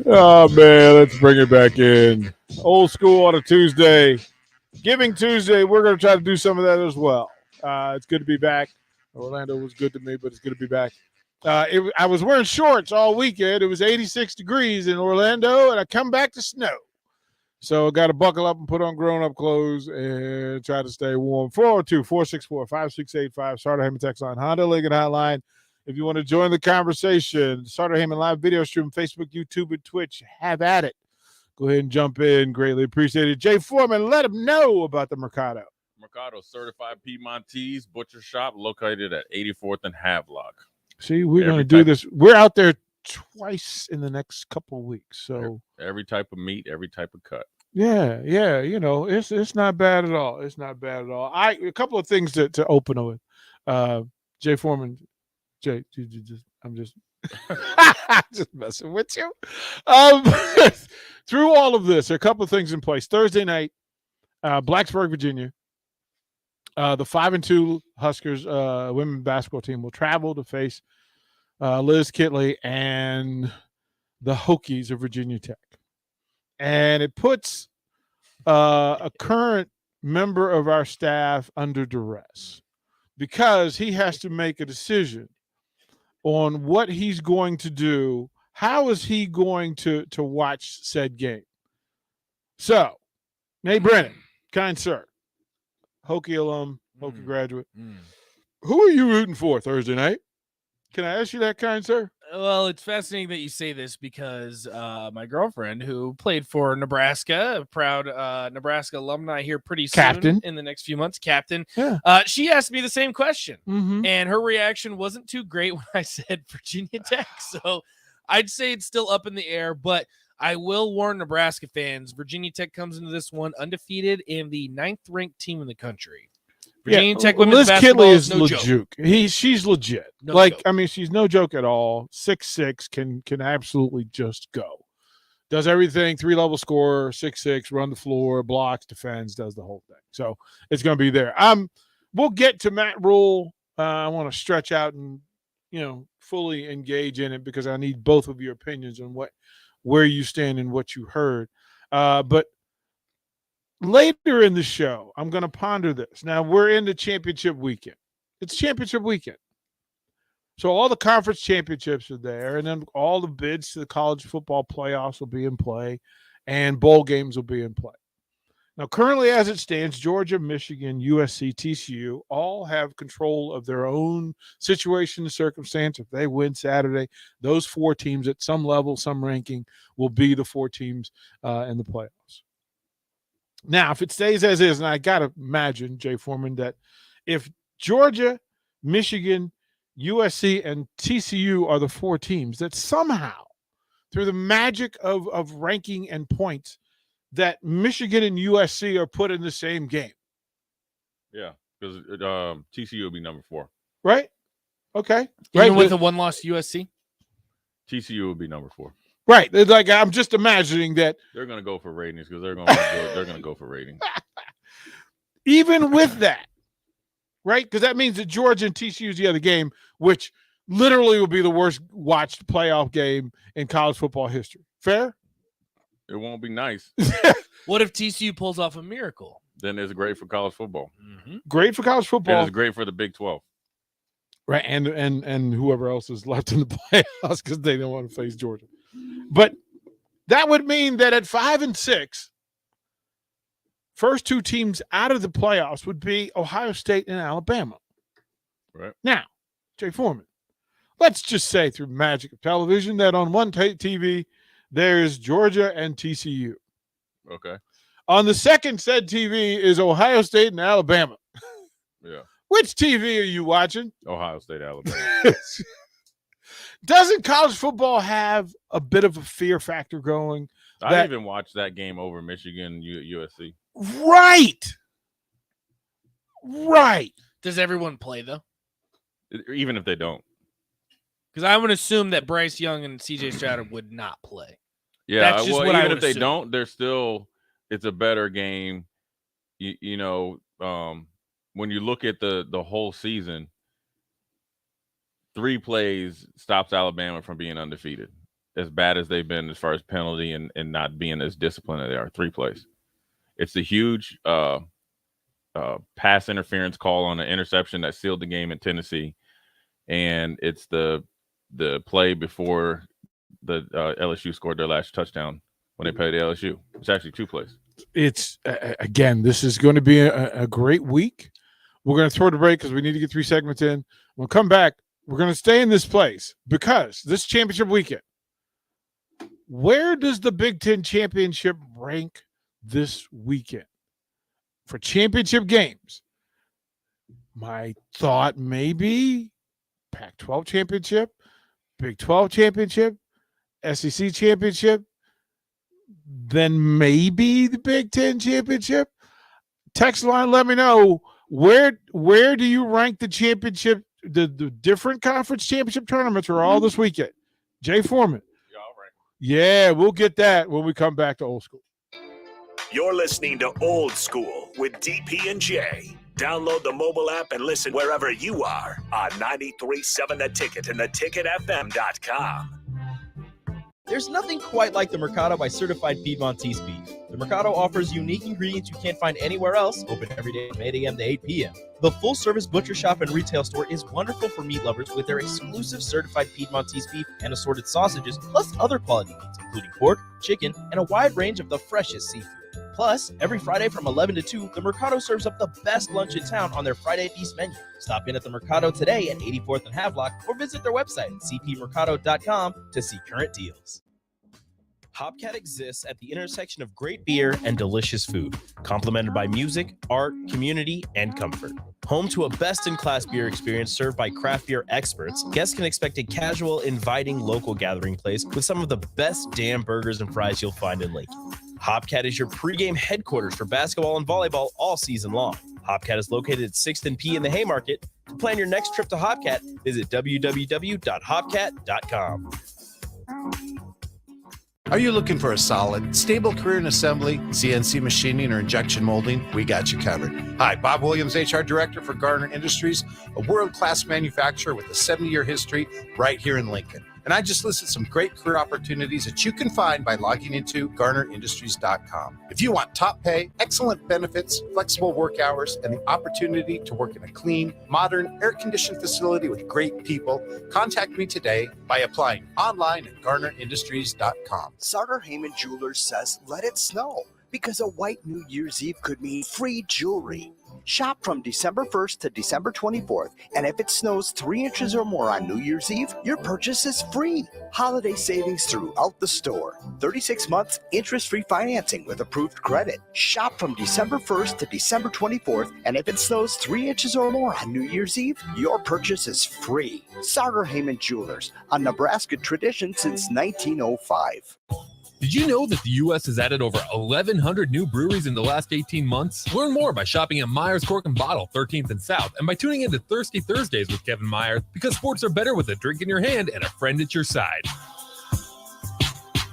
Oh, man, let's bring it back in. Old school on a Tuesday. Giving Tuesday, we're going to try to do some of that as well. It's good to be back. Orlando was good to me, but it's good to be back. I was wearing shorts all weekend. It was 86 degrees in Orlando, and I come back to snow. So I got to buckle up and put on grown-up clothes and try to stay warm. 402-464-5685, Sartor Heyman text line, Honda Lincoln Hotline. If you want to join the conversation, Sartor Heyman live video stream, Facebook, YouTube, and Twitch, have at it. Go ahead and jump in. Greatly appreciated. Jay Foreman, let him know about the Mercado. Mercado Certified Piedmontese Butcher Shop located at 84th and Havelock. See, we're going to do this. We're out there twice in the next couple of weeks. So every type of meat, every type of cut. Yeah. It's not bad at all. It's not bad at all. A couple of things to open with. Jay Foreman, I'm just just messing with you. Through all of this, there are a couple of things in place. Thursday night, Blacksburg, Virginia. The 5-2 Huskers women's basketball team will travel to face Liz Kitley and the Hokies of Virginia Tech. And it puts a current member of our staff under duress because he has to make a decision on what he's going to do. How is he going to watch said game? So, Nate Brennan, kind sir, Hokie alum, Hokie graduate. Who are you rooting for Thursday night? Can I ask you that, kind sir? Well, it's fascinating that you say this because my girlfriend, who played for Nebraska, a proud Nebraska alumni here pretty soon in the next few months, captain, she asked me the same question. And her reaction wasn't too great when I said Virginia Tech. So I'd say it's still up in the air, but I will warn Nebraska fans, Virginia Tech comes into this one undefeated and the 9th-ranked team in the country. Virginia Tech women's basketball is no joke. She's legit. Joke. I mean, she's no joke at all. 6'6", can absolutely just go. Does everything, 3-level scorer, 6'6", run the floor, blocks, defends, does the whole thing. So it's going to be there. We'll get to Matt Rhule. I want to stretch out and fully engage in it because I need both of your opinions on where you stand and what you heard. But later in the show, I'm going to ponder this. Now, we're in the championship weekend. It's championship weekend. So all the conference championships are there, and then all the bids to the college football playoffs will be in play, and bowl games will be in play. Now, currently as it stands, Georgia, Michigan, USC, TCU all have control of their own situation and circumstance. If they win Saturday, those 4 teams at some level, some ranking, will be the 4 teams in the playoffs. Now, if it stays as is, and I got to imagine, Jay Foreman, that if Georgia, Michigan, USC, and TCU are the 4 teams, that somehow, through the magic of ranking and points, that Michigan and USC are put in the same game. Yeah, because TCU will be number 4. Right? Okay. Even with a one-loss USC? TCU will be number 4. Right. Like, I'm just imagining that they're going to go for ratings because they're going to go for ratings. Even with that, right? Because that means that Georgia and TCU is the other game, which literally will be the worst watched playoff game in college football history. Fair? It won't be nice. What if TCU pulls off a miracle? Then it's great for college football. Great for college football. And it's great for the Big 12. Right, and whoever else is left in the playoffs because they don't want to face Georgia. But that would mean that at 5-6, first 2 teams out of the playoffs would be Ohio State and Alabama. Right. Now, Jay Foreman, let's just say through magic of television that on one TV, there's Georgia and TCU. Okay. On the second said TV is Ohio State and Alabama. Yeah. Which TV are you watching? Ohio State, Alabama. Doesn't college football have a bit of a fear factor going? I even watched that game over Michigan, USC. Right. Does everyone play, though? Even if they don't. Because I would assume that Bryce Young and C.J. Stroud would not play. Yeah, that's just what even if they don't, they're still – it's a better game. When you look at the whole season, 3 plays stops Alabama from being undefeated. as bad as they've been as far as penalty and not being as disciplined as they are. 3 plays. It's the huge pass interference call on an interception that sealed the game in Tennessee, and it's the play before the LSU scored their last touchdown when they played the LSU. It's actually 2 plays. It's again, this is going to be a great week. We're going to throw the break because we need to get 3 segments in. We'll come back. We're going to stay in this place because this championship weekend. Where does the Big Ten championship rank this weekend for championship games? My thought may be Pac-12 championship, Big 12 championship, SEC championship, then maybe the Big Ten championship. Text line, let me know where do you rank the championship, the different conference championship tournaments are all this weekend. Jay Foreman. Yeah, we'll get that when we come back to Old School. You're listening to Old School with DP and J. Download the mobile app and listen wherever you are on 93.7 The Ticket and theticketfm.com. There's nothing quite like the Mercado by Certified Piedmontese beef. The Mercado offers unique ingredients you can't find anywhere else, open every day from 8 a.m. to 8 p.m. The full-service butcher shop and retail store is wonderful for meat lovers with their exclusive Certified Piedmontese beef and assorted sausages, plus other quality meats, including pork, chicken, and a wide range of the freshest seafood. Plus, every Friday from 11 to 2, the Mercado serves up the best lunch in town on their Friday Feast menu. Stop in at the Mercado today at 84th and Havelock or visit their website at cpmercado.com to see current deals. Hopcat exists at the intersection of great beer and delicious food, complemented by music, art, community, and comfort. Home to a best-in-class beer experience served by craft beer experts, guests can expect a casual, inviting local gathering place with some of the best damn burgers and fries you'll find in Lincoln. Hopcat is your pregame headquarters for basketball and volleyball all season long. Hopcat is located at 6th and P in the Haymarket. To plan your next trip to Hopcat, visit www.hopcat.com. Are you looking for a solid, stable career in assembly, CNC machining, or injection molding? We got you covered. Hi, Bob Williams, HR Director for Garner Industries, a world-class manufacturer with a 70-year history right here in Lincoln. And I just listed some great career opportunities that you can find by logging into GarnerIndustries.com. If you want top pay, excellent benefits, flexible work hours, and the opportunity to work in a clean, modern, air-conditioned facility with great people, contact me today by applying online at GarnerIndustries.com. Sartor Heyman Jewelers says, let it snow, because a white New Year's Eve could mean free jewelry. Shop from December 1st to December 24th, and if it snows 3 inches or more on New Year's Eve, your purchase is free. Holiday savings throughout the store. 36 months interest-free financing with approved credit. Shop from December 1st to December 24th, and if it snows 3 inches or more on New Year's Eve, your purchase is free. Sartor Heyman Jewelers, a Nebraska tradition since 1905. Did you know that the U.S. has added over 1,100 new breweries in the last 18 months? Learn more by shopping at Myers Cork and Bottle, 13th and South, and by tuning into Thirsty Thursdays with Kevin Myers, because sports are better with a drink in your hand and a friend at your side.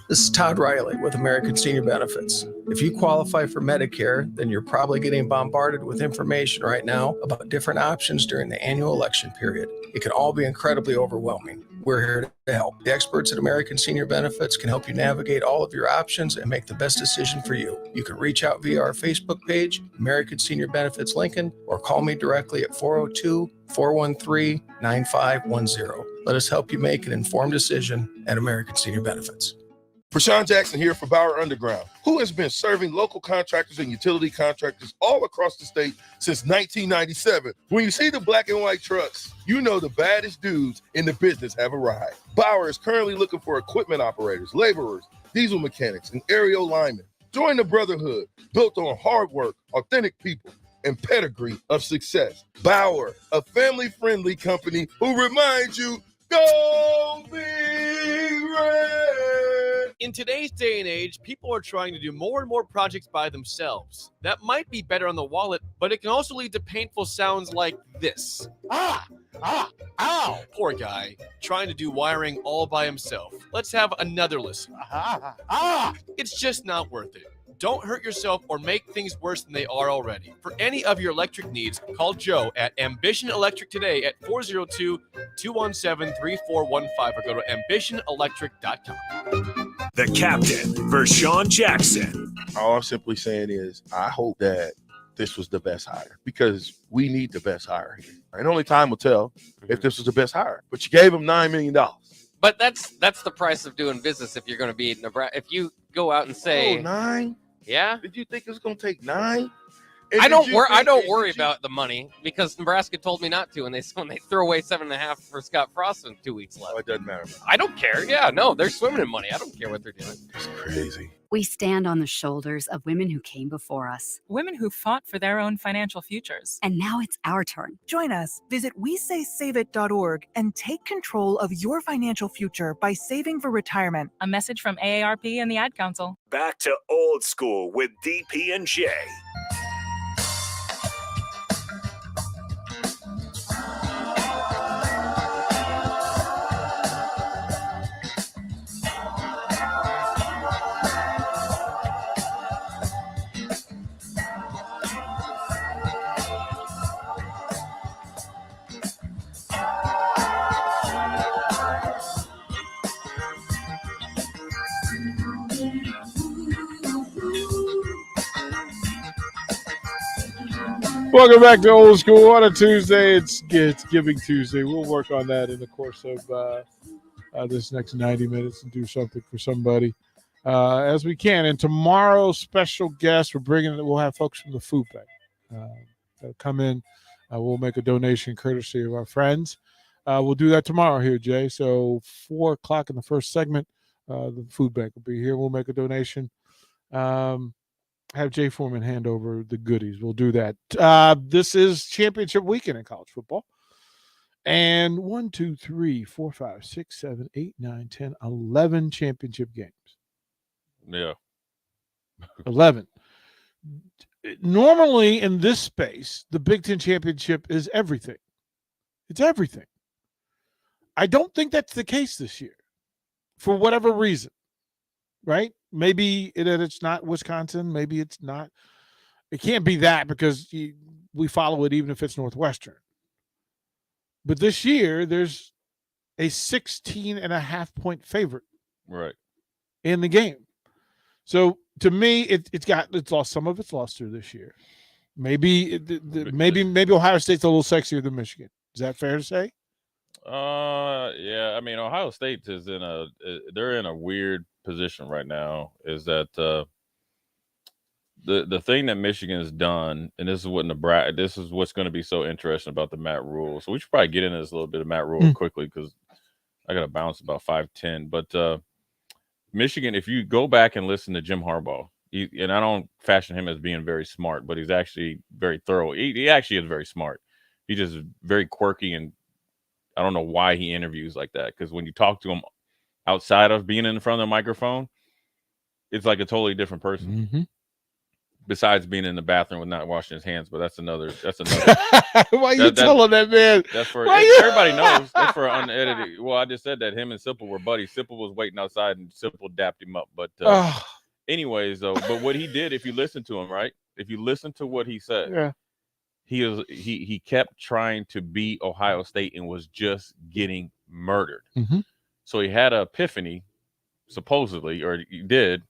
This is Todd Riley with American Senior Benefits. If you qualify for Medicare, then you're probably getting bombarded with information right now about different options during the annual election period. It can all be incredibly overwhelming. We're here to help. The experts at American Senior Benefits can help you navigate all of your options and make the best decision for you. You can reach out via our Facebook page, American Senior Benefits Lincoln, or call me directly at 402-413-9510. Let us help you make an informed decision at American Senior Benefits. Prashawn Jackson here for Bauer Underground, who has been serving local contractors and utility contractors all across the state since 1997. When you see the black and white trucks, you know the baddest dudes in the business have arrived. Bauer is currently looking for equipment operators, laborers, diesel mechanics, and aerial linemen. Join the brotherhood built on hard work, authentic people, and pedigree of success. Bauer, a family-friendly company who reminds you, go Big Red! In today's day and age, people are trying to do more and more projects by themselves. That might be better on the wallet, but it can also lead to painful sounds like this. Ow! Poor guy, trying to do wiring all by himself. Let's have another listen. It's just not worth it. Don't hurt yourself or make things worse than they are already. For any of your electric needs, call Joe at Ambition Electric today at 402-217-3415 or go to ambitionelectric.com. The captain, Vershawn Jackson. All I'm simply saying is I hope that this was the best hire because we need the best hire here. And only time will tell if this was the best hire. But you gave him $9 million. But that's the price of doing business if you're going to be Nebraska. If you go out and say 9? Yeah. Did you think it was going to take 9? I don't worry about the money because Nebraska told me not to, and when they throw away 7.5 for Scott Frost in 2 weeks left. Oh, it doesn't matter. I don't care. Yeah, no, they're swimming in money. I don't care what they're doing. It's crazy. We stand on the shoulders of women who came before us. Women who fought for their own financial futures. And now it's our turn. Join us. Visit WeSaySaveIt.org and take control of your financial future by saving for retirement. A message from AARP and the Ad Council. Back to Old School with DP and J. Welcome back to Old School on a Tuesday. It's Giving Tuesday. We'll work on that in the course of this next 90 minutes and do something for somebody as we can. And tomorrow's special guest, we'll have folks from the food bank that'll come in. We'll make a donation courtesy of our friends. We'll do that tomorrow here, Jay. So 4 o'clock in the first segment, the food bank will be here. We'll make a donation. Have Jay Foreman hand over the goodies. We'll do that. This is championship weekend in college football. And 1, 2, 3, 4, 5, 6, 7, 8, 9, 10, 11 championship games. Yeah. 11. Normally in this space, the Big Ten championship is everything. It's everything. I don't think that's the case this year for whatever reason, right? Maybe it's not Wisconsin. Maybe it's not. It can't be that because we follow it even if it's Northwestern. But this year, there's a 16.5-point favorite right in the game. So to me, it's lost some of its luster this year. Maybe Ohio State's a little sexier than Michigan. Is that fair to say? Yeah. I mean, Ohio State they're in a weird position right now. Is that the thing that Michigan has done, and this is what's going to be so interesting about the Matt Rhule. So we should probably get into this a little bit of Matt Rhule quickly because I got to bounce about 5:10. But Michigan, if you go back and listen to Jim Harbaugh, and I don't fashion him as being very smart, but he's actually very thorough. He actually is very smart. He's just very quirky, and I don't know why he interviews like that, because when you talk to him outside of being in front of the microphone, it's like a totally different person. Mm-hmm. Besides being in the bathroom with not washing his hands, but that's another. Why you telling that man? That's for everybody knows. That's for unedited. Well, I just said that him and Simple were buddies. Simple was waiting outside, and Simple dapped him up. But anyways, though, but what he did, if you listen to him, right? If you listen to what he said, yeah. He kept trying to beat Ohio State and was just getting murdered. Mm-hmm. So he had an epiphany, supposedly, or he did.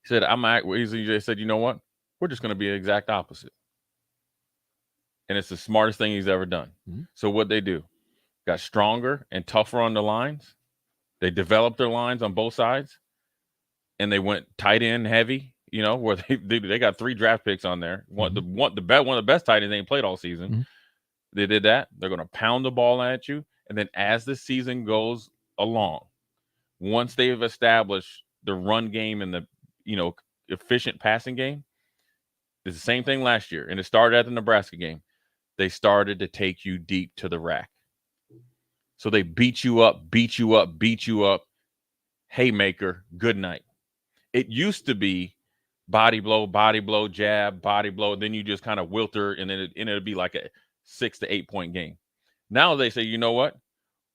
He said, he said, you know what? We're just going to be the exact opposite. And it's the smartest thing he's ever done. Mm-hmm. So what they do, got stronger and tougher on the lines. They developed their lines on both sides. And they went tight end heavy, where they got 3 draft picks on there. One of the best tight ends they ain't played all season. Mm-hmm. They did that. They're going to pound the ball at you. And then as the season goes along, once they've established the run game and the efficient passing game, it's the same thing last year. And it started at the Nebraska game. They started to take you deep to the rack. So they beat you up. Haymaker, good night. It used to be body blow, jab, body blow. Then you just kind of wilter, and then it'd be like a 6 to 8 point game. Now they say, you know what?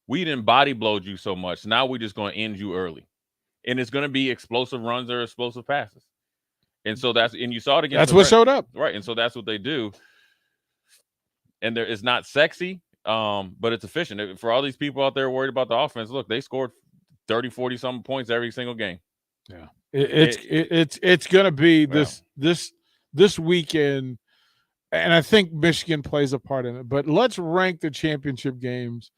We didn't body blowed you so much. Now we're just going to end you early. And it's going to be explosive runs or explosive passes. And so you saw it against. That's what showed up, right? And so that's what they do. And it's not sexy, but it's efficient. For all these people out there worried about the offense, look, they scored 30, 40 something points every single game. Yeah, it's going to be this weekend, and I think Michigan plays a part in it. But let's rank the championship games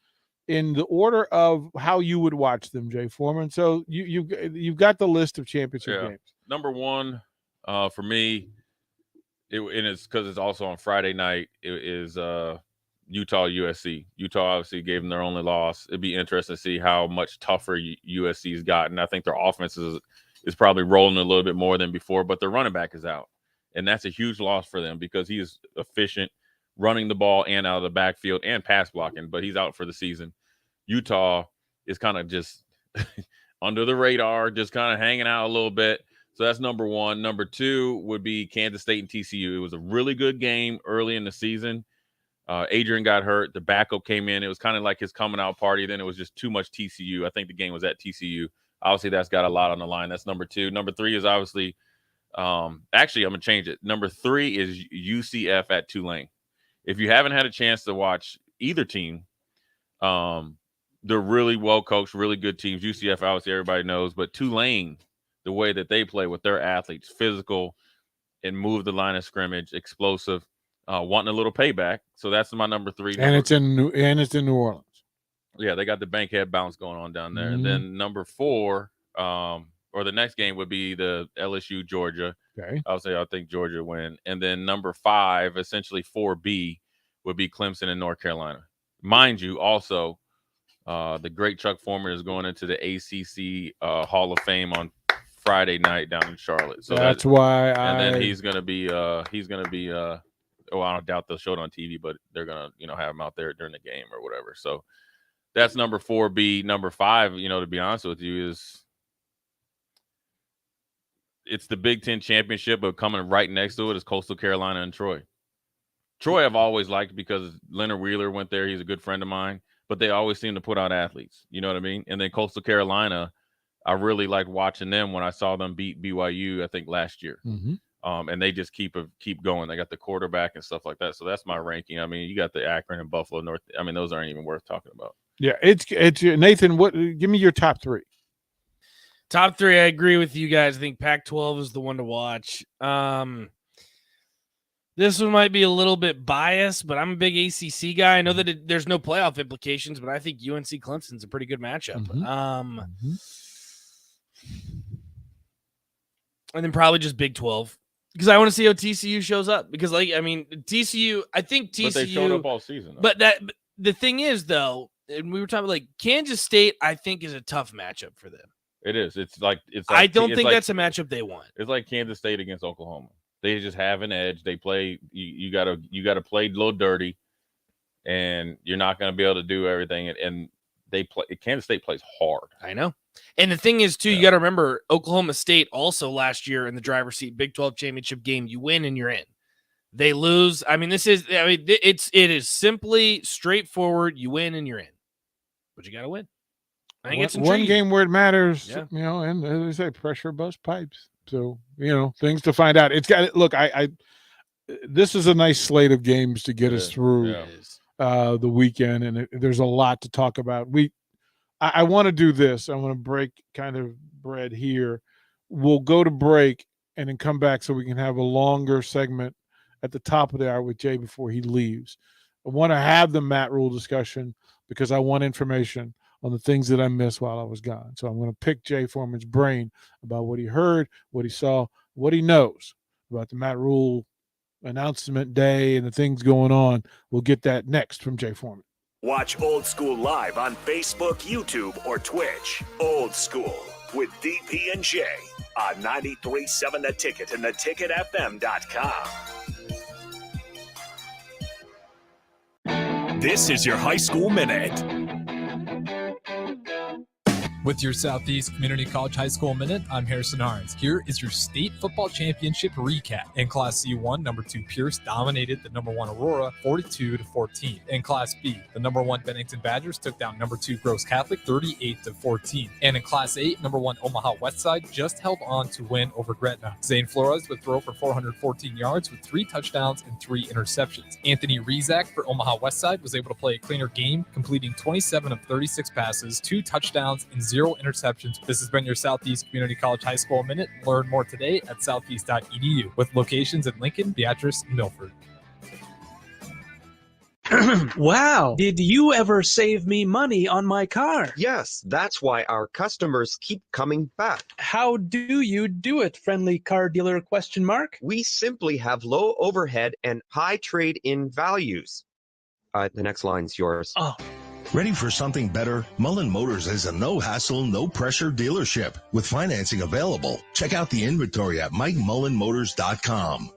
in the order of how you would watch them, Jay Foreman. So you've got the list of championship games. Number one, for me, and it's because it's also on Friday night. It is Utah USC. Utah obviously gave them their only loss. It'd be interesting to see how much tougher USC's gotten. I think their offense is probably rolling a little bit more than before, but their running back is out, and that's a huge loss for them because he is efficient running the ball and out of the backfield and pass blocking, but he's out for the season. Utah is kind of just under the radar, just kind of hanging out a little bit. So that's number one. Number two would be Kansas State and TCU. It was a really good game early in the season. Adrian got hurt. The backup came in. It was kind of like his coming out party. Then it was just too much TCU. I think the game was at TCU. Obviously, that's got a lot on the line. That's number two. Number three is obviously actually, I'm going to change it. Number three is UCF at Tulane. If you haven't had a chance to watch either team, they're really well coached, really good teams. UCF, obviously, everybody knows. But Tulane, the way that they play with their athletes, physical and move the line of scrimmage, explosive, wanting a little payback. So that's my number three. And it's in New Orleans. Yeah, they got the Bankhead bounce going on down there. Mm-hmm. And then number four, or the next game would be the LSU Georgia. Okay. I think Georgia win. And then number five, essentially 4B, would be Clemson and North Carolina. Mind you, also, the great Chuck Foreman is going into the ACC Hall of Fame on Friday night down in Charlotte. So that's why. Then he's going to be. I don't doubt they'll show it on TV, but they're going to have him out there during the game or whatever. So that's number 4B. Number five, to be honest with you, is it's the Big Ten championship, but coming right next to it is Coastal Carolina and Troy. Troy I've always liked because Leonard Wheeler went there. He's a good friend of mine, but they always seem to put out athletes. You know what I mean? And then Coastal Carolina, I really liked watching them when I saw them beat BYU, I think, last year. Mm-hmm. And they just keep going. They got the quarterback and stuff like that. So that's my ranking. I mean, you got the Akron and Buffalo North. I mean, those aren't even worth talking about. Yeah, it's Nathan. Give me your top three. Top three, I agree with you guys. I think Pac-12 is the one to watch. This one might be a little bit biased, but I'm a big ACC guy. I know that there's no playoff implications, but I think UNC Clemson's a pretty good matchup. Mm-hmm. And then probably just Big 12 because I want to see how TCU shows up. Because, TCU, I think TCU. But they showed up all season. Though. But the thing is, though, and we were talking about Kansas State, I think is a tough matchup for them. It is. It's like I don't think that's a matchup they want. It's like Kansas State against Oklahoma. They just have an edge. They play. You gotta play a little dirty, and you're not gonna be able to do everything. And they play. Kansas State plays hard. I know. And the thing is, too, you got to remember Oklahoma State also last year in the driver's seat Big 12 championship game. You win and you're in. They lose. It is simply straightforward. You win and you're in, but you got to win. I think it's one game where it matters. Yeah. And as they say, pressure bust pipes. So things to find out. It's got look. This is a nice slate of games to get us through the weekend, and there's a lot to talk about. I want to do this. I want to break kind of bread here. We'll go to break and then come back so we can have a longer segment at the top of the hour with Jay before he leaves. I want to have the Matt Rhule discussion because I want information on the things that I missed while I was gone. So I'm going to pick Jay Foreman's brain about what he heard, what he saw, what he knows about the Matt Rhule announcement day and the things going on. We'll get that next from Jay Foreman. Watch Old School live on Facebook, YouTube, or Twitch. Old School with DP and J on 93.7 The Ticket and theticketfm.com. This is your High School Minute. With your Southeast Community College High School Minute, I'm Harrison Harns. Here is your state football championship recap. In Class C1, number 2 Pierce dominated the number 1 Aurora 42-14. In Class B, the number 1 Bennington Badgers took down number 2 Gross Catholic 38-14. And in Class 8, number 1 Omaha Westside just held on to win over Gretna. Zane Flores would throw for 414 yards with 3 touchdowns and 3 interceptions. Anthony Rizak for Omaha Westside was able to play a cleaner game, completing 27 of 36 passes, 2 touchdowns, and 0 interceptions. This has been your Southeast Community College High School Minute. Learn more today at southeast.edu with locations in Lincoln, Beatrice, and Milford. Wow. Did you ever save me money on my car? Yes, that's why our customers keep coming back. How do you do it, friendly car dealer ? We simply have low overhead and high trade-in values. The next line's yours. Oh. Ready for something better? Mullen Motors is a no-hassle, no-pressure dealership with financing available. Check out the inventory at MikeMullenMotors.com.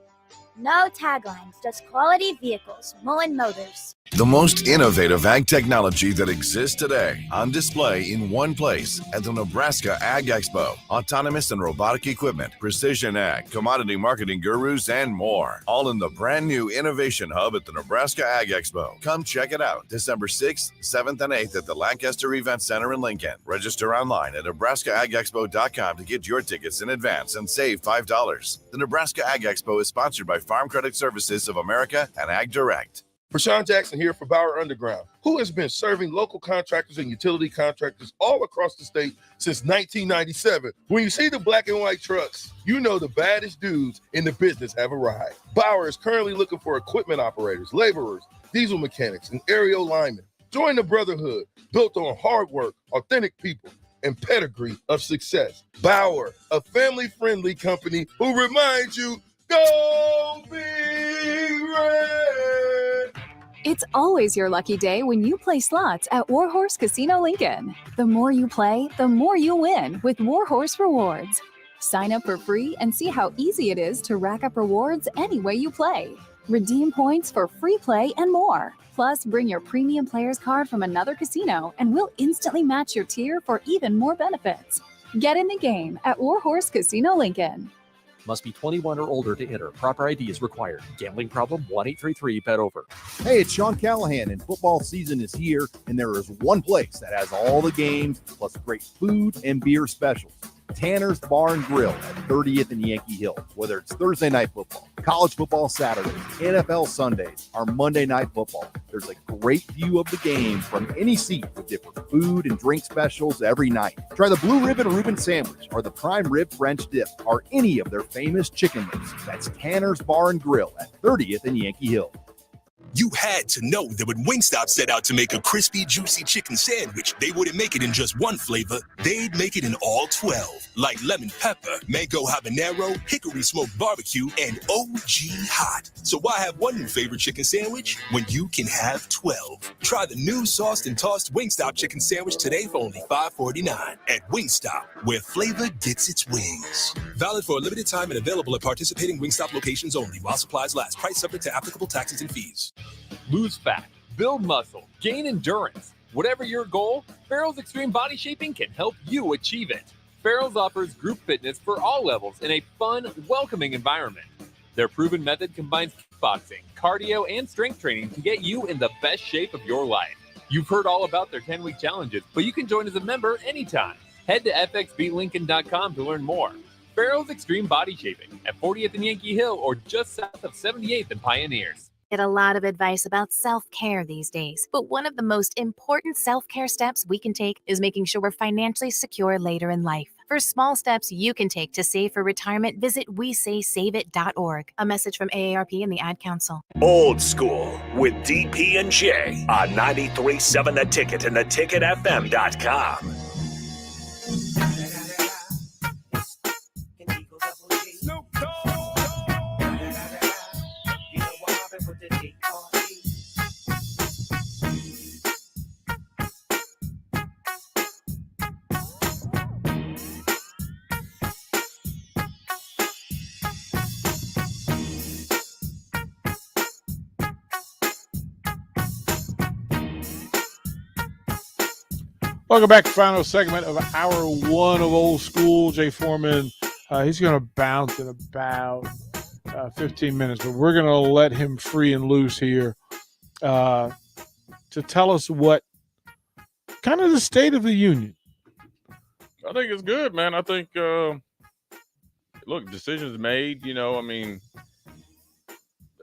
No taglines, just quality vehicles. Mullen Motors. The most innovative ag technology that exists today on display in one place at the Nebraska Ag Expo. Autonomous and robotic equipment, precision ag, commodity marketing gurus, and more. All in the brand new Innovation Hub at the Nebraska Ag Expo. Come check it out December 6th, 7th, and 8th at the Lancaster Event Center in Lincoln. Register online at NebraskaAgExpo.com to get your tickets in advance and save $5. The Nebraska Ag Expo is sponsored by Farm Credit Services of America and Ag Direct. Rashawn Jackson here for Bauer Underground, who has been serving local contractors and utility contractors all across the state since 1997. When you see the black and white trucks, you know the baddest dudes in the business have arrived. Bauer is currently looking for equipment operators, laborers, diesel mechanics, and aerial linemen. Join the brotherhood built on hard work, authentic people, and pedigree of success. Bauer, a family-friendly company who reminds you, go Big Red! It's always your lucky day when you play slots at Warhorse Casino Lincoln. The more you play, the more you win with Warhorse Rewards. Sign up for free and see how easy it is to rack up rewards any way you play. Redeem points for free play and more. Plus, bring your premium player's card from another casino and we'll instantly match your tier for even more benefits. Get in the game at Warhorse Casino Lincoln. Must be 21 or older to enter. Proper ID is required. Gambling problem? 1-833-BET-OVER. Hey, it's Sean Callahan, and football season is here, and there is one place that has all the games, plus great food and beer specials. Tanner's Bar and Grill at 30th and Yankee Hill. Whether it's Thursday night football, college football Saturdays, NFL Sundays, or Monday night football, there's a great view of the game from any seat with different food and drink specials every night. Try the Blue Ribbon Reuben Sandwich or the Prime Rib French Dip or any of their famous chicken wings. That's Tanner's Bar and Grill at 30th and Yankee Hill. You had to know that when Wingstop set out to make a crispy, juicy chicken sandwich, they wouldn't make it in just one flavor. They'd make it in all 12, like lemon pepper, mango habanero, hickory smoked barbecue, and OG hot. So why have one new favorite chicken sandwich when you can have 12? Try the new sauced and tossed Wingstop chicken sandwich today for only $5.49 at Wingstop, where flavor gets its wings. Valid for a limited time and available at participating Wingstop locations only while supplies last. Price subject to applicable taxes and fees. Lose fat, build muscle, gain endurance. Whatever your goal, Farrell's Extreme Body Shaping can help you achieve it. Farrell's offers group fitness for all levels in a fun, welcoming environment. Their proven method combines kickboxing, cardio, and strength training to get you in the best shape of your life. You've heard all about their 10-week challenges, but you can join as a member anytime. Head to fxblincoln.com to learn more. Farrell's Extreme Body Shaping at 40th and Yankee Hill or just south of 78th and Pioneers. Get a lot of advice about self-care these days, but one of the most important self-care steps we can take is making sure we're financially secure later in life. For small steps you can take to save for retirement, visit WeSaySaveIt.org. A message from AARP and the Ad Council. Old School with DP and J on 93.7 The Ticket and theticketfm.com. Welcome back to the final segment of hour one of Old School. Jay Foreman, he's going to bounce in about 15 minutes, but we're going to let him free and loose here to tell us what kind of the state of the union. I think it's good, man. I think, look, decisions made, I mean,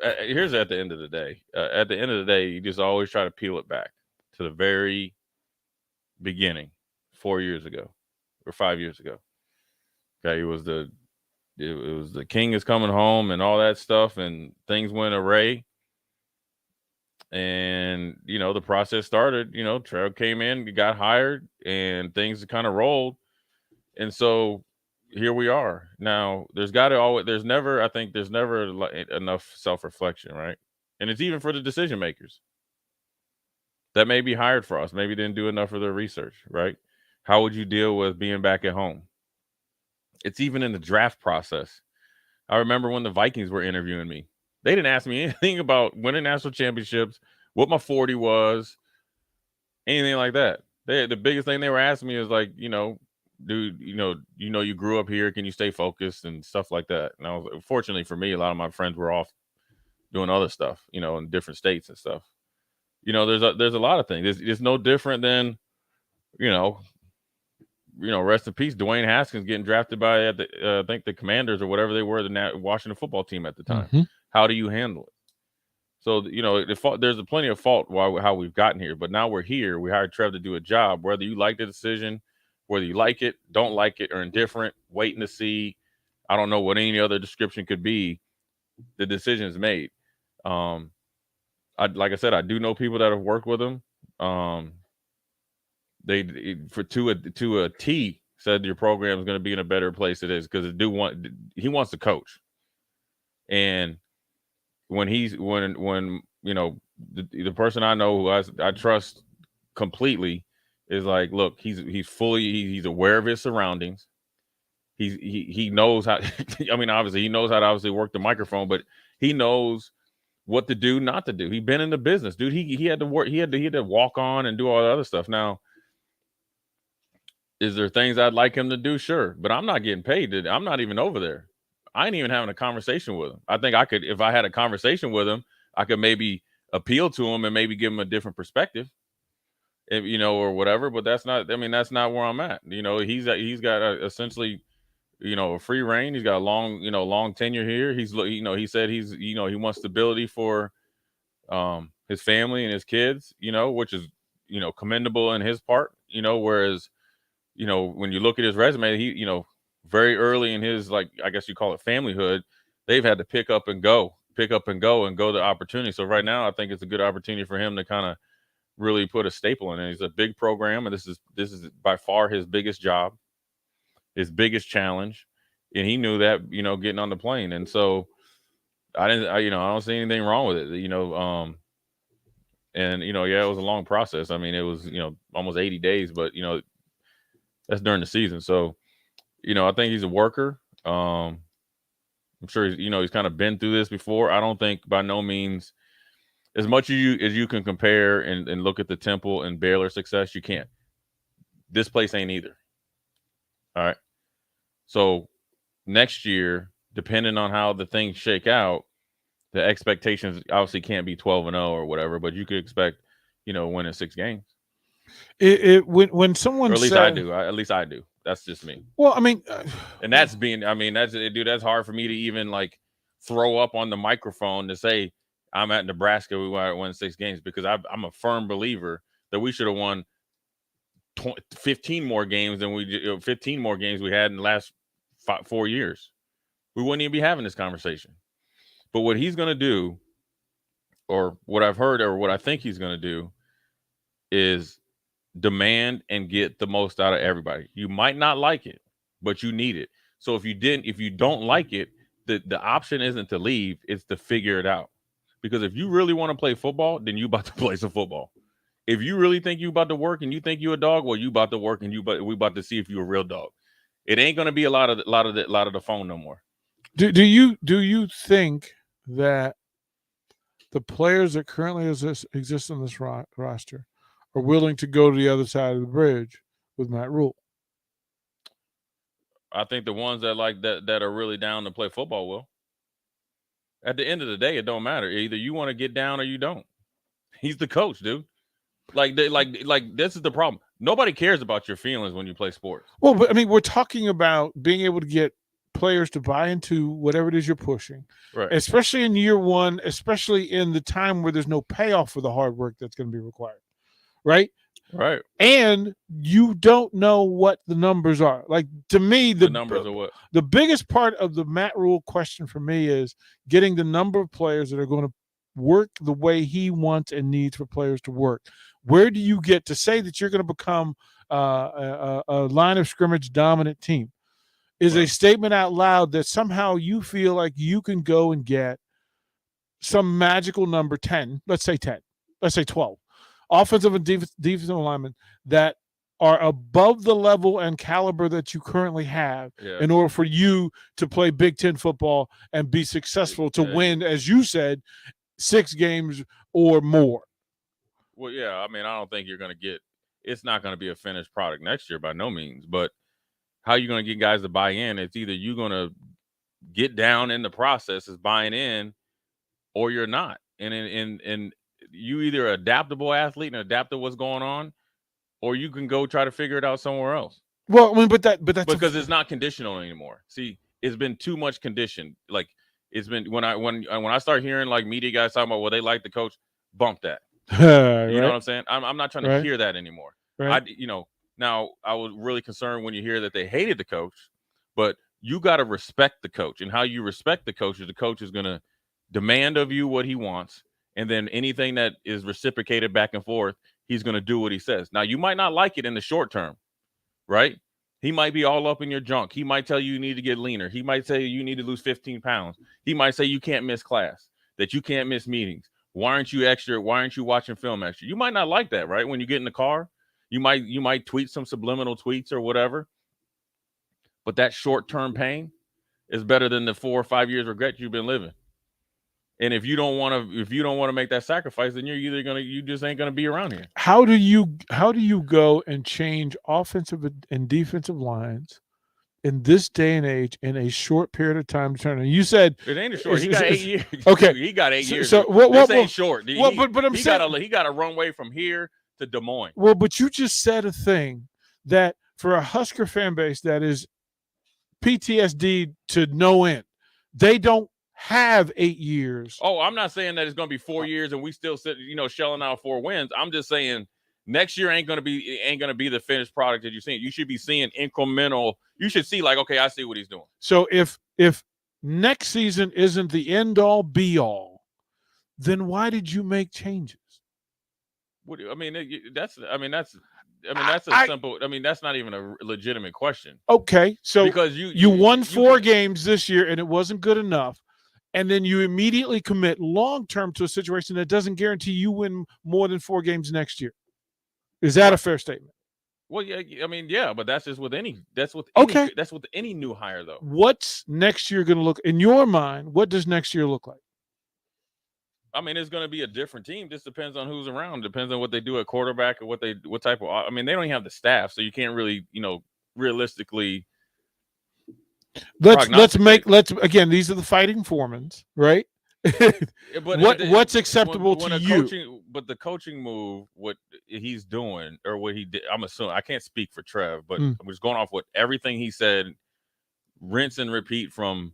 here's at the end of the day. At the end of the day, you just always try to peel it back to the very beginning, 4 years ago or 5 years ago. Okay, it was the king is coming home and all that stuff, and things went array. And the process started. Trev came in, got hired, and things kind of rolled. And so here we are. Now there's never enough self-reflection, right? And it's even for the decision makers that may be hired for us, maybe didn't do enough of their research, right? How would you deal with being back at home? It's even in the draft process. I remember when the Vikings were interviewing me, they didn't ask me anything about winning national championships, what my 40 was, anything like that. The biggest thing they were asking me is like, dude, you grew up here. Can you stay focused and stuff like that? And fortunately for me, a lot of my friends were off doing other stuff, in different states and stuff. There's a lot of things. It's no different than, rest in peace, Dwayne Haskins getting drafted by I think the Commanders or whatever they were, the Washington football team at the time. Mm-hmm. How do you handle it? So, there's plenty of fault how we've gotten here, but now we're here. We hired Trev to do a job, whether you like the decision, whether you like it, don't like it, or indifferent, waiting to see. I don't know what any other description could be. The decision is made. Like I said, I do know people that have worked with him. To a T said your program is going to be in a better place it is because he wants to coach. And when the person I know who I trust completely is like, look, he's aware of his surroundings. He knows how. I mean, obviously, he knows how to work the microphone, but he knows what to do, not to do. He's been in the business, dude. He had to work. He had to walk on and do all the other stuff. Now, is there things I'd like him to do? Sure, but I'm not getting paid. I'm not even over there. I ain't even having a conversation with him. I think I could, if I had a conversation with him, I could maybe appeal to him and maybe give him a different perspective, or whatever. But that's not. I mean, that's not where I'm at. He's got essentially, a free reign. He's got a long tenure here. He said he wants stability for his family and his kids, which is, commendable in his part, whereas, when you look at his resume, he, very early in his, like, I guess you call it familyhood, they've had to pick up and go the opportunity. So right now, I think it's a good opportunity for him to kind of really put a staple in it. It's a big program, and this is by far his biggest job, his biggest challenge. And he knew that, getting on the plane. And so I don't see anything wrong with it, and, yeah, it was a long process. I mean, it was, almost 80 days, but, that's during the season. So, I think he's a worker. I'm sure he's kind of been through this before. I don't think by no means as much as you can compare and look at the Temple and Baylor success, you can't. This place ain't either. All right. So next year, depending on how the things shake out, the expectations obviously can't be 12-0 or whatever, but you could expect, winning 6 games. When someone, or at least I do. At least I do. That's just me. Well, I mean, and that's that's hard for me to even like throw up on the microphone to say I'm at Nebraska. We won 6 games because I'm a firm believer that we should have won 15 more games than we had in the last 4 years. We wouldn't even be having this conversation. But what he's going to do, or what I've heard, or what I think he's going to do, is demand and get the most out of everybody. You might not like it, but you need it. So if you don't like it, the option isn't to leave, it's to figure it out. Because if you really want to play football, then you about to play some football. If you really think you about to work and you think you a dog, well, you about to work and we about to see if you a real dog. It ain't going to be a lot of the phone no more. Do you think that the players that currently exist on this roster are willing to go to the other side of the bridge with Matt Rhule? I think the ones that are really down to play football will. At the end of the day, it don't matter. Either you want to get down or you don't. He's the coach, dude. Like this is the problem. Nobody cares about your feelings when you play sports. Well, but I mean, we're talking about being able to get players to buy into whatever it is you're pushing, right? Especially in year one, especially in the time where there's no payoff for the hard work that's going to be required, right? Right. And you don't know what the numbers are. Like, to me, the numbers are what? The biggest part of the Matt Rhule question for me is getting the number of players that are going to work the way he wants and needs for players to work. Where do you get to say that you're going to become a line of scrimmage dominant team? Is a statement out loud that somehow you feel like you can go and get some magical number 10, let's say 10, let's say 12, offensive and defensive linemen that are above the level and caliber that you currently have in order for you to play Big Ten football and be successful to win, as you said, 6 games or more. Well, yeah, I mean, I don't think you're going to get – it's not going to be a finished product next year by no means. But how are you going to get guys to buy in? It's either you're going to get down in the process as buying in or you're not. And you either adaptable athlete and adapt to what's going on, or you can go try to figure it out somewhere else. Well, I mean, but that's because it's not conditional anymore. See, it's been too much conditioned. Like, it's been when I start hearing like media guys talking about, well, they like the coach, bump that. You know what I'm saying? I'm not trying to hear that anymore. Right. Now I was really concerned when you hear that they hated the coach, but you got to respect the coach, and how you respect the coach is going to demand of you what he wants, and then anything that is reciprocated back and forth, he's going to do what he says. Now, you might not like it in the short term, right? He might be all up in your junk. He might tell you need to get leaner. He might say you need to lose 15 pounds. He might say you can't miss class, that you can't miss meetings. Why aren't you extra? Why aren't you watching film extra? You might not like that, right? When you get in the car, you might tweet some subliminal tweets or whatever. But that short-term pain is better than the 4 or 5 years regret you've been living. And if you don't want to make that sacrifice, then you just ain't gonna be around here. How do you go and change offensive and defensive lines in this day and age in a short period of time to turn? And you said it ain't a short. He got 8 years. Okay, he got 8 years. So this ain't short. But I'm saying he got a runway from here to Des Moines. Well, but you just said a thing that for a Husker fan base that is PTSD to no end, they don't have 8 years. Oh, I'm not saying that it's going to be 4 years and we still sit, shelling out 4 wins. I'm just saying next year ain't going to be the finished product that you're seeing. You should be seeing incremental. You should see like, okay, I see what he's doing. So if next season isn't the end all be all, then why did you make changes? That's not even a legitimate question. Okay, so because you won 4 games this year and it wasn't good enough. And then you immediately commit long-term to a situation that doesn't guarantee you win more than 4 games next year. Is that a fair statement? Well, yeah, but that's just with any. That's with any new hire, though. What's next year going to look in your mind? What does next year look like? I mean, it's going to be a different team. Just depends on who's around. Depends on what they do at quarterback or what type of. I mean, they don't even have the staff, so you can't really, realistically. Let's again. These are the fighting foremans, right? What's acceptable to you? But the coaching move, what he's doing or what he did, I'm assuming. I can't speak for Trev, but I'm just going off what everything he said. Rinse and repeat from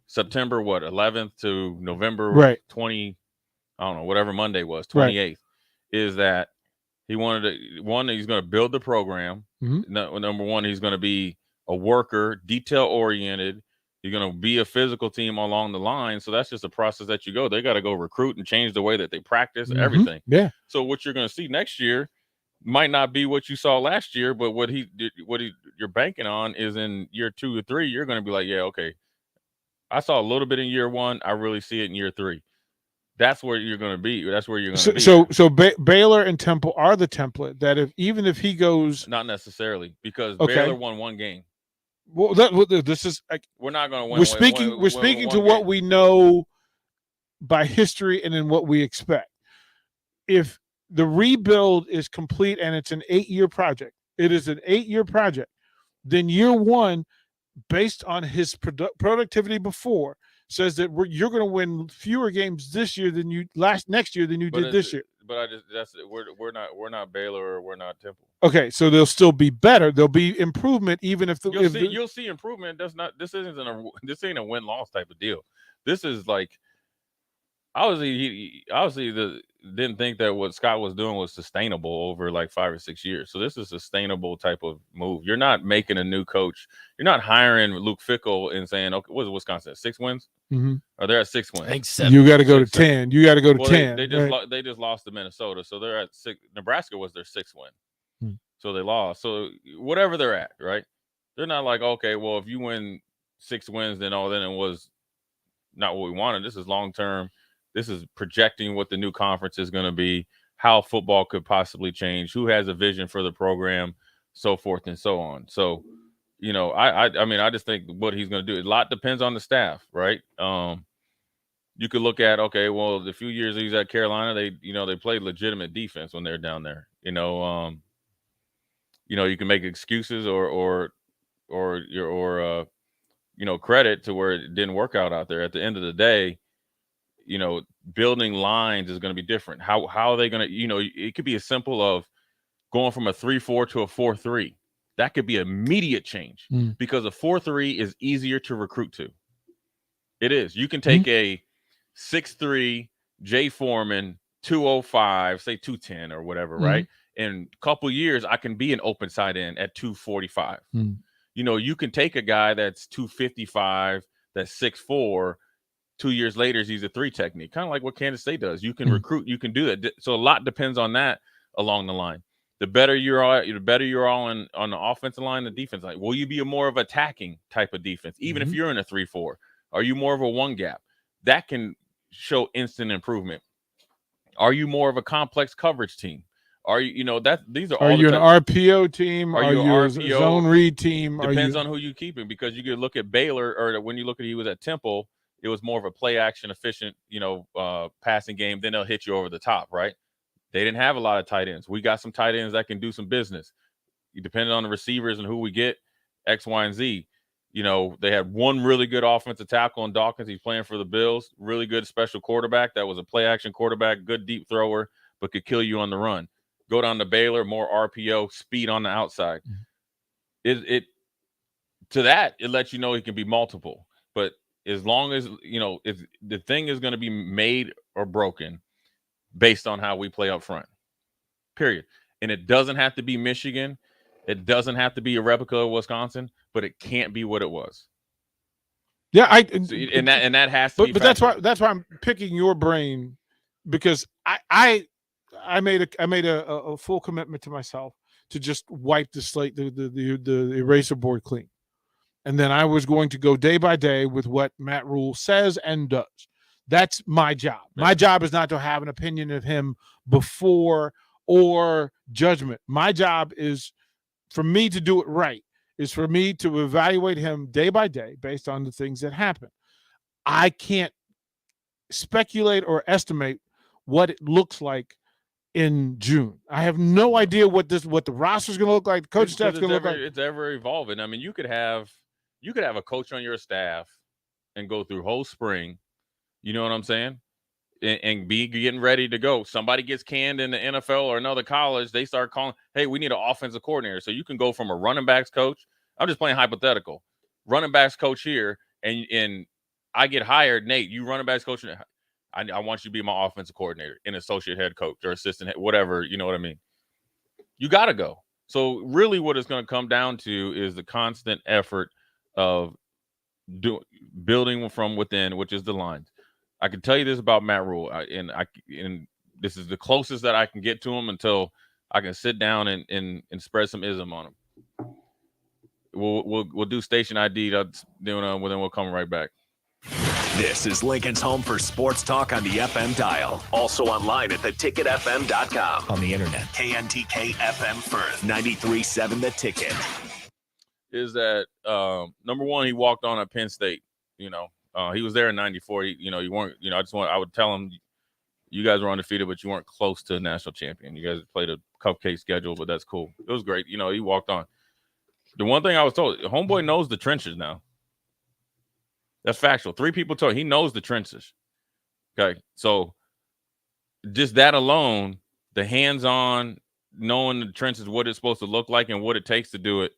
September 11th to November 20. I don't know, whatever Monday was, 28th, is that he wanted to he's going to build the program. Number one, he's going to be a worker, detail-oriented. You're going to be a physical team along the line. So that's just a process that you go. They got to go recruit and change the way that they practice, everything. Yeah. So what you're going to see next year might not be what you saw last year, but what you're banking on is in year 2 or 3, you're going to be like, yeah, okay, I saw a little bit in year 1. I really see it in year 3. That's where you're going to be. That's where you're going to be. So Baylor and Temple are the template that even if he goes, not necessarily, because Baylor won 1 game. Well, this is we're not going to win. We're speaking to what we know by history and in what we expect. If the rebuild is complete and it's an 8-year project. It is an 8-year project. Then year one, based on his productivity before, says that you're going to win fewer games this year than you next year than you did this year. But we're not Baylor or we're not Temple. Okay, so they'll still be better. There'll be improvement, even if you'll see improvement. This ain't a win-loss type of deal. This is like obviously didn't think that what Scott was doing was sustainable over like 5 or 6 years. So this is a sustainable type of move. You're not making a new coach. You're not hiring Luke Fickell and saying, okay, what is Wisconsin at 6 wins? Mm-hmm. Or they're at 6 wins. I think 7. You got to go to 10. You got to go to 10. They just lost to Minnesota, so they're at 6. Nebraska was their 6th win, so they lost. So whatever they're at, right? They're not like, okay, well, if you win 6 wins, then it was not what we wanted. This is long term. This is projecting what the new conference is going to be, how football could possibly change, who has a vision for the program, so forth and so on. So, I just think what he's going to do, a lot depends on the staff, right? You could look at, okay, well, the few years he's at Carolina, they played legitimate defense when they're down there. You can make excuses or credit to where it didn't work out there. At the end of the day, building lines is going to be different. How are they going to, it could be as simple of going from a 3-4 to a 4-3. That could be immediate change because a 4-3 is easier to recruit to. It is. You can take a 6'3" Jay Foreman, 205, say 210 or whatever, right? In a couple years, I can be an open side end at 245. You can take a guy that's 255, that's 6'4", 2 years later, he's a 3 technique, kind of like what Kansas State does. You can recruit, you can do that. So a lot depends on that along the line. The better you're on the offensive line, the defense line. Will you be more of attacking type of defense, even if you're in a 3-4? Are you more of a one gap? That can show instant improvement. Are you more of a complex coverage team? Are you, these are all. Are you an RPO team? Are you a zone read team? Depends on who you're keeping, because you could look at Baylor, or when you look at he was at Temple, it was more of a play action efficient, passing game. Then they'll hit you over the top, right? They didn't have a lot of tight ends. We got some tight ends that can do some business. Depending on the receivers and who we get, X, Y, and Z. They had one really good offensive tackle in Dawkins. He's playing for the Bills. Really good special quarterback. That was a play action quarterback, good deep thrower, but could kill you on the run. Go down to Baylor, more RPO, speed on the outside. It lets you know he can be multiple. But as long as, if the thing is going to be made or broken based on how we play up front, period. And it doesn't have to be Michigan. It doesn't have to be a replica of Wisconsin, but it can't be what it was. Yeah, and that has to be. But that's why I'm picking your brain, because I made a full commitment to myself to just wipe the slate, the eraser board clean. And then I was going to go day by day with what Matt Rhule says and does. That's my job. My job is not to have an opinion of him before or judgment. My job is for me to do it right, is for me to evaluate him day by day based on the things that happen. I can't speculate or estimate what it looks like in June. I have no idea what the roster is going to look like. The coach staff's going to look like. It's ever evolving. I mean, you could have a coach on your staff and go through whole spring. You know what I'm saying? And be getting ready to go. Somebody gets canned in the NFL or another college. They start calling, hey, we need an offensive coordinator. So you can go from a running backs coach. I'm just playing hypothetical. Running backs coach here, and I get hired. Nate, you running backs coach. I want you to be my offensive coordinator, an associate head coach or assistant head, whatever. You know what I mean? You got to go. So really what it's going to come down to is the constant effort of building from within, which is the lines. I can tell you this about Matt Rhule, and this is the closest that I can get to him until I can sit down and spread some ism on him. We'll do station ID, then we'll come right back. This is Lincoln's home for sports talk on the FM dial. Also online at theticketfm.com. On the internet. KNTK FM Firth, 93.7 The Ticket. Is that, number one, he walked on at Penn State, he was there in 94. You weren't, I would tell him, you guys were undefeated, but you weren't close to a national champion. You guys played a cupcake schedule, but that's cool. It was great. You know, he walked on. The one thing I was told, homeboy knows the trenches now. That's factual. 3 people told he knows the trenches. Okay, so just that alone, the hands-on, knowing the trenches, what it's supposed to look like, and what it takes to do it,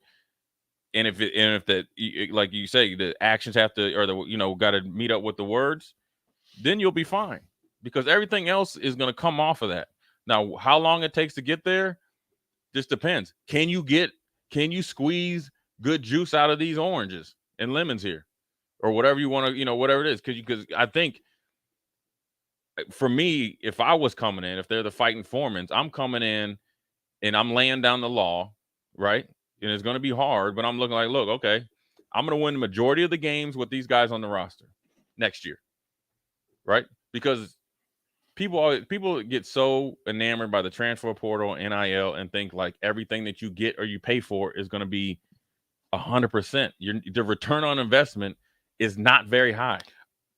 and if that, like you say, the actions have to, or got to meet up with the words, then you'll be fine, because everything else is going to come off of that. Now, how long it takes to get there just depends. Can you squeeze good juice out of these oranges and lemons here, or whatever you want to, whatever it is? Because I think, for me, if I was coming in, if they're the fighting foremans, I'm coming in and I'm laying down the law, right? And it's going to be hard, but I'm looking like, look, okay, I'm going to win the majority of the games with these guys on the roster next year, right? Because people get so enamored by the transfer portal, NIL, and think like everything that you get or you pay for is going to be 100%. The return on investment is not very high.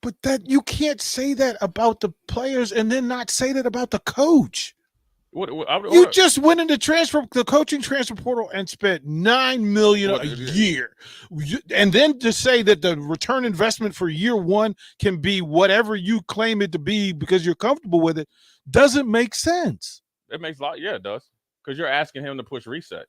But that you can't say that about the players and then not say that about the coach. You just went into the coaching transfer portal and spent $9 million a year, and then to say that the return investment for year one can be whatever you claim it to be because you're comfortable with it doesn't make sense. It makes a lot. Yeah, it does, because you're asking him to push reset.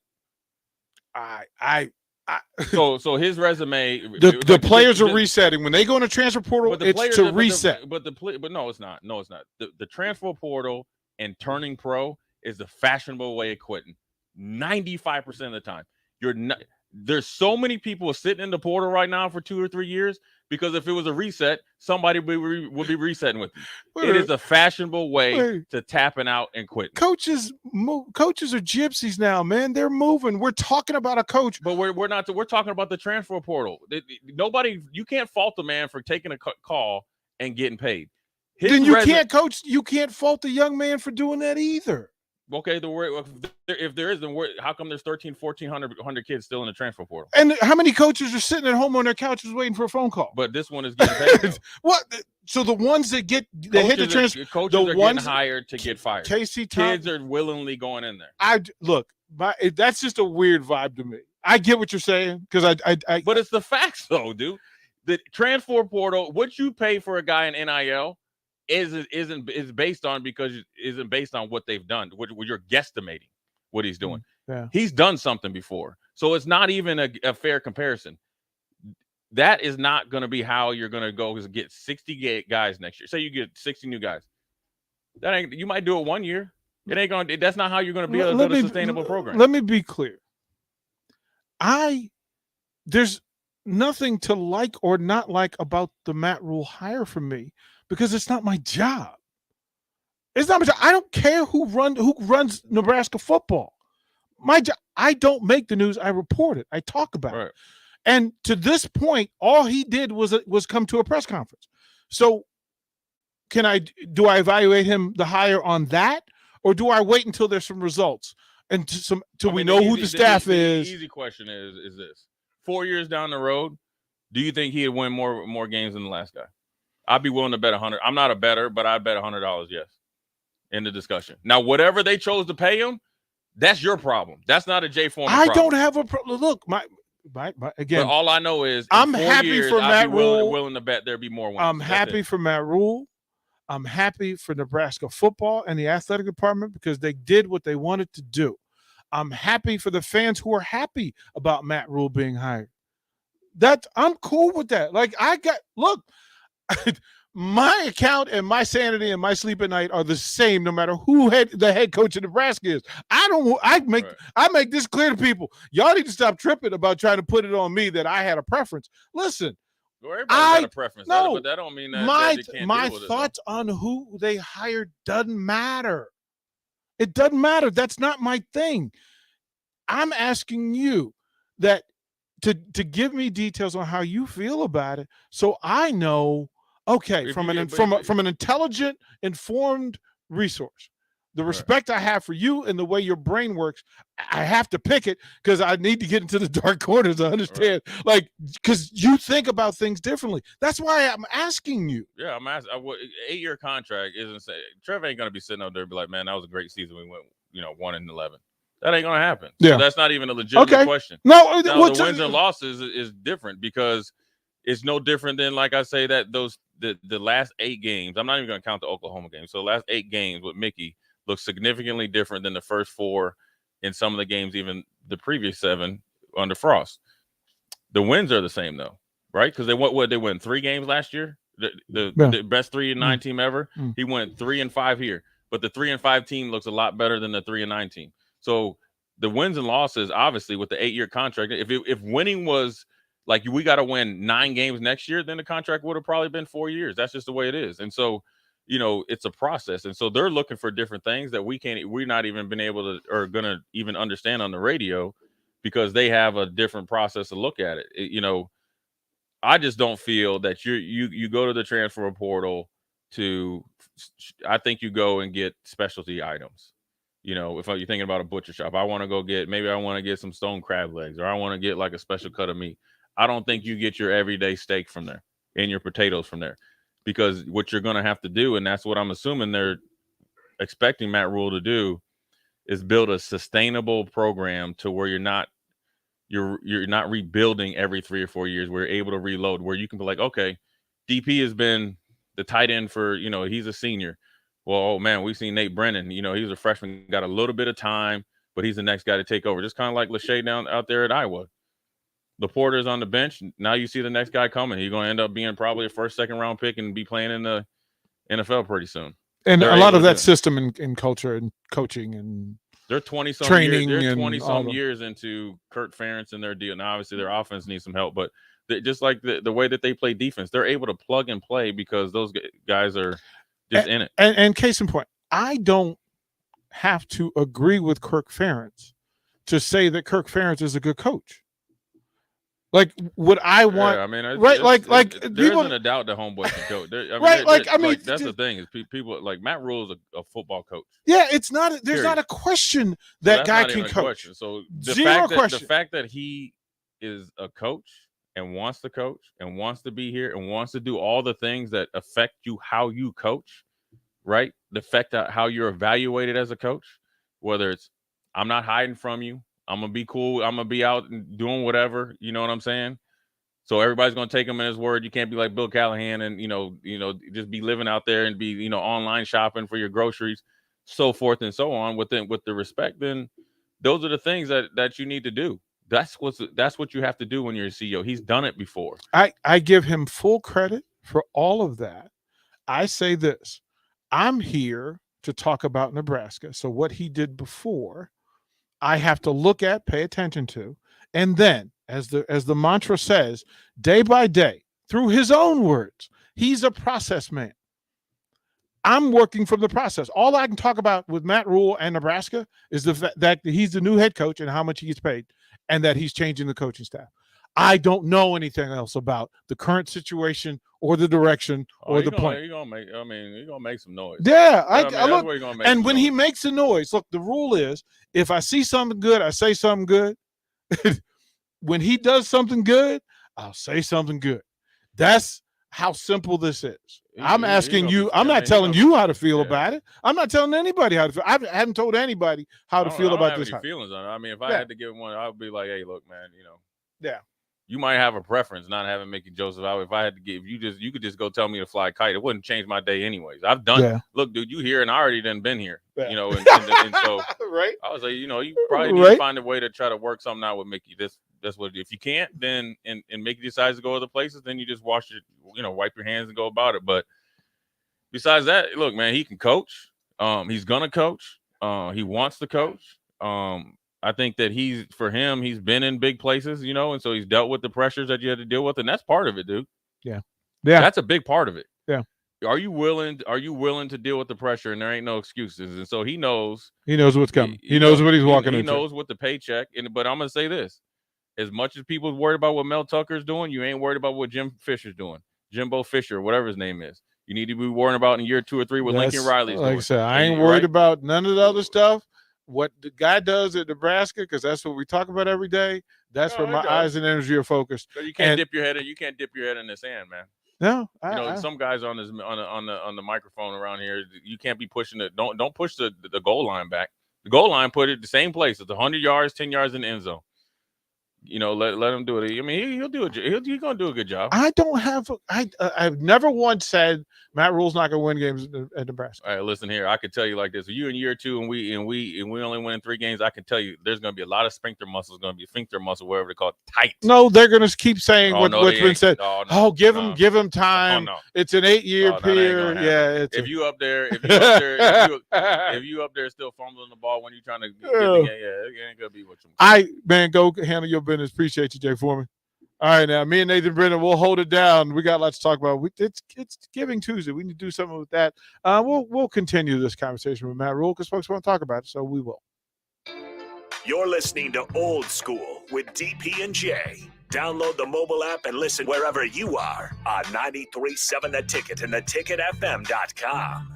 So his resume. The players are resetting when they go into transfer portal. It's to reset. But no, it's not. No, it's not. The transfer portal and turning pro is the fashionable way of quitting. 95% of the time, you're not. There's so many people sitting in the portal right now for 2 or 3 years because if it was a reset, somebody would be resetting with you. It is a fashionable way to tapping out and quitting. Coaches are gypsies now, man. They're moving. We're talking about a coach, but we're not. We're talking about the transfer portal. You can't fault the man for taking a call and getting paid. Then you can't coach. You can't fault the young man for doing that either. Okay, if there is, then how come there's 1,400 kids still in the transfer portal? And how many coaches are sitting at home on their couches waiting for a phone call? But this one is getting paid. What? So the ones that hit the transfer, coaches are getting hired to get fired. Casey, kids are willingly going in there. That's just a weird vibe to me. I get what you're saying because I. But it's the facts, though, dude. The transfer portal, what you pay for a guy in NIL. Isn't based on what they've done. What you're guesstimating what he's doing. Yeah. He's done something before, so it's not even a fair comparison. That is not going to be how you're going to go get 60 guys next year. Say you get 60 new guys. You might do it 1 year. It ain't going. That's not how you're going to be able to build a sustainable program. Let me be clear. There's nothing to like or not like about the Matt Rhule hire for me. Because it's not my job. It's not my job. I don't care who runs Nebraska football. My job. I don't make the news. I report it. I talk about it. And to this point, all he did was come to a press conference. So, do I evaluate the hire on that, or do I wait until there's some results and till we know who the staff is? The easy question is this: 4 years down the road, do you think he'd win more games than the last guy? I'd be willing to bet 100. I'm not a bettor, but I'd bet $100 yes in the discussion. Now, whatever they chose to pay him, that's your problem. That's not a Jay Foreman problem. I don't have a problem. Look, my again. But all I know is I'm happy for Matt Rhule. Willing to bet there'd be more wins. I'm happy for Matt Rhule. I'm happy for Nebraska football and the athletic department because they did what they wanted to do. I'm happy for the fans who are happy about Matt Rhule being hired. I'm cool with that. Like my account and my sanity and my sleep at night are the same no matter who the head coach of Nebraska is. I make this clear to people. Y'all need to stop tripping about trying to put it on me that I had a preference. Listen, everybody's got a preference, but that don't mean that my thoughts on who they hired doesn't matter. It doesn't matter. That's not my thing. I'm asking you that to give me details on how you feel about it, so I know. Okay, from an intelligent, informed resource, The respect I have for you and the way your brain works, I have to pick it because I need to get into the dark corners to understand. Like, because you think about things differently. That's why I'm asking you. Yeah, I'm asking. 8-year contract isn't saying Trevor ain't gonna be sitting up there and be like, man, that was a great season. We went, 1-11. That ain't gonna happen. Yeah. So that's not even a legitimate question. No, now, the wins and losses is different because it's no different than, like I say, that the last 8 games. I'm not even gonna count the Oklahoma game. So the last 8 games with Mickey looks significantly different than the first 4 in some of the games, even the previous 7 under Frost. The wins are the same though, right? Because they won 3 games last year. The best 3-9 team ever. He went 3-5 here, but the 3-5 team looks a lot better than the 3-9 team. So the wins and losses, obviously, with the 8-year contract, if winning was like we got to win 9 games next year, then the contract would have probably been 4 years. That's just the way it is. And so, it's a process. And so they're looking for different things that we're not even been able to or going to even understand on the radio because they have a different process to look at it. I just don't feel that you go to the transfer portal I think you go and get specialty items. If you're thinking about a butcher shop, I want to get some stone crab legs, or I want to get like a special cut of meat. I don't think you get your everyday steak from there and your potatoes from there, because what you're going to have to do, and that's what I'm assuming they're expecting Matt Rhule to do, is build a sustainable program to where you're not rebuilding every 3 or 4 years. We're able to reload, where you can be like, okay, DP has been the tight end for, he's a senior. Well, oh man, we've seen Nate Brennan, he's a freshman, got a little bit of time, but he's the next guy to take over. Just kind of like Lachey down out there at Iowa. Laporta's on the bench. Now you see the next guy coming. He's going to end up being probably a first, second round pick and be playing in the NFL pretty soon. And a lot of that system and culture and coaching and they're 20-some training years. They're and 20-some years into Kurt Ferentz and their deal. Now, obviously, their offense needs some help, but just like the way that they play defense, they're able to plug and play because those guys are just in it. And case in point, I don't have to agree with Kirk Ferentz to say that Kirk Ferentz is a good coach. Like, would I want? Yeah, I mean, right? There isn't a doubt that homeboy can coach. That's the thing is people like Matt Rhule is a football coach. Yeah, it's not. There's not a question that guy can coach. So the fact that he is a coach and wants to coach and wants to be here and wants to do all the things that affect you, how you coach, right? The fact that how you're evaluated as a coach, whether it's I'm not hiding from you. I'm going to be cool. I'm going to be out and doing whatever. You know what I'm saying? So everybody's going to take him at his word. You can't be like Bill Callahan and, just be living out there and be, online shopping for your groceries, so forth and so on with the respect. Then those are the things that you need to do. That's what you have to do when you're a CEO. He's done it before. I give him full credit for all of that. I say this. I'm here to talk about Nebraska. So what he did before, I have to look at, pay attention to, and then, as the mantra says, day by day, through his own words, he's a process man. I'm working from the process. All I can talk about with Matt Rhule and Nebraska is the fact that he's the new head coach and how much he gets paid, and that he's changing the coaching staff. I don't know anything else about the current situation or the direction or the plan. You're gonna make some noise. Yeah, I look, make and when he makes a noise, look, the rule is if I see something good, I say something good. When he does something good, I'll say something good. That's how simple this is. I'm asking you. I'm not telling you how to feel about it. I'm not telling anybody how to feel. I haven't told anybody how to feel about this. Feelings on it. I mean, if I had to give one, I would be like, "Hey, look, man, Yeah. You might have a preference not having Mickey Joseph out. If I had to give you could just go tell me to fly a kite. It wouldn't change my day anyways. I've done it. Look, dude, you here and I already done been here. Yeah. And so right. I was like, you probably need to find a way to try to work something out with Mickey. That's what if you can't, then and Mickey decides to go other places, then you just wipe your hands and go about it. But besides that, look, man, he can coach. He's gonna coach. He wants to coach. I think that he's been in big places, and so he's dealt with the pressures that you had to deal with, and that's part of it, dude. Yeah. That's a big part of it. Yeah. Are you willing to deal with the pressure? And there ain't no excuses. And so he knows what's coming. He knows what he's walking into. He knows what the paycheck. But I'm gonna say this: as much as people worried about what Mel Tucker's doing, you ain't worried about what Jim Fisher's doing. Jimbo Fisher, whatever his name is. you need to be worrying about in year 2 or 3 what Lincoln Riley's doing. Like I said, I ain't worried about none of the other stuff. What the guy does at Nebraska, because that's what we talk about every day. That's where my eyes and energy are focused. So you can't dip your head in. You can't dip your head in the sand, man. No, some guys on the microphone around here, you can't be pushing it. Don't push the goal line back. The goal line put it the same place. It's 100 yards, 10 yards in the end zone. Let him do it. I mean, he'll do it. He's gonna do a good job. I don't have. I've never once said Matt Rhule's not gonna win games at Nebraska. All right, listen here. I could tell you like this: you in year 2 and we only win 3 games. I can tell you there's gonna be a lot of sphincter muscle, whatever they call it, tight. No, they're gonna keep saying what's been said. Give him time. No. It's an 8-year period. Yeah, if you up there still fumbling the ball when you're trying to get the game, it ain't gonna be what you. Go handle your business. Appreciate you, Jay Foreman. All right, now me and Nathan Brennan, we'll hold it down. We got lots to talk about. It's Giving Tuesday. We need to do something with that. We'll continue this conversation with Matt Rhule because folks want to talk about it, so we will. You're listening to Old School with DP and J. Download the mobile app and listen wherever you are on 93.7 The Ticket and theticketfm.com.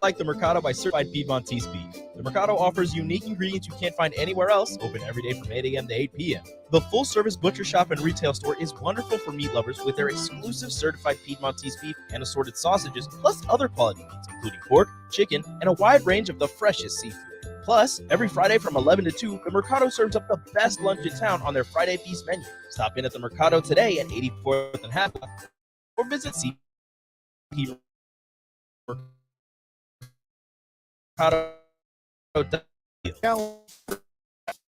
Like the Mercado by Certified Piedmontese Beef. The Mercado offers unique ingredients you can't find anywhere else, open every day from 8 a.m. to 8 p.m. The full-service butcher shop and retail store is wonderful for meat lovers with their exclusive Certified Piedmontese Beef and assorted sausages, plus other quality meats, including pork, chicken, and a wide range of the freshest seafood. Plus, every Friday from 11 to 2, the Mercado serves up the best lunch in town on their Friday Feast menu. Stop in at the Mercado today at 84th and Half, or visit CP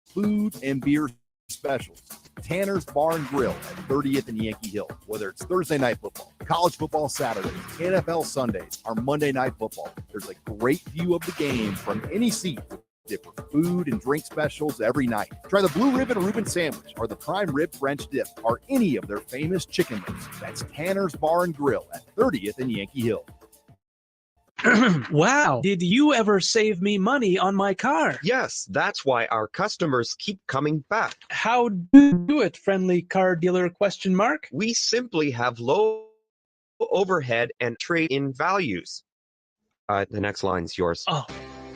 Food and beer specials. Tanner's Bar and Grill at 30th and Yankee Hill. Whether it's Thursday night football, college football Saturdays, NFL Sundays, or Monday night football, there's a great view of the game from any seat. Different food and drink specials every night. Try the Blue Ribbon Reuben Sandwich or the Prime Rib French Dip or any of their famous chicken wings. That's Tanner's Bar and Grill at 30th and Yankee Hill. Wow. Did you ever save me money on my car? Yes, that's why our customers keep coming back. How do you do it, friendly car dealer ? We simply have low overhead and trade-in values. The next line's yours. Oh.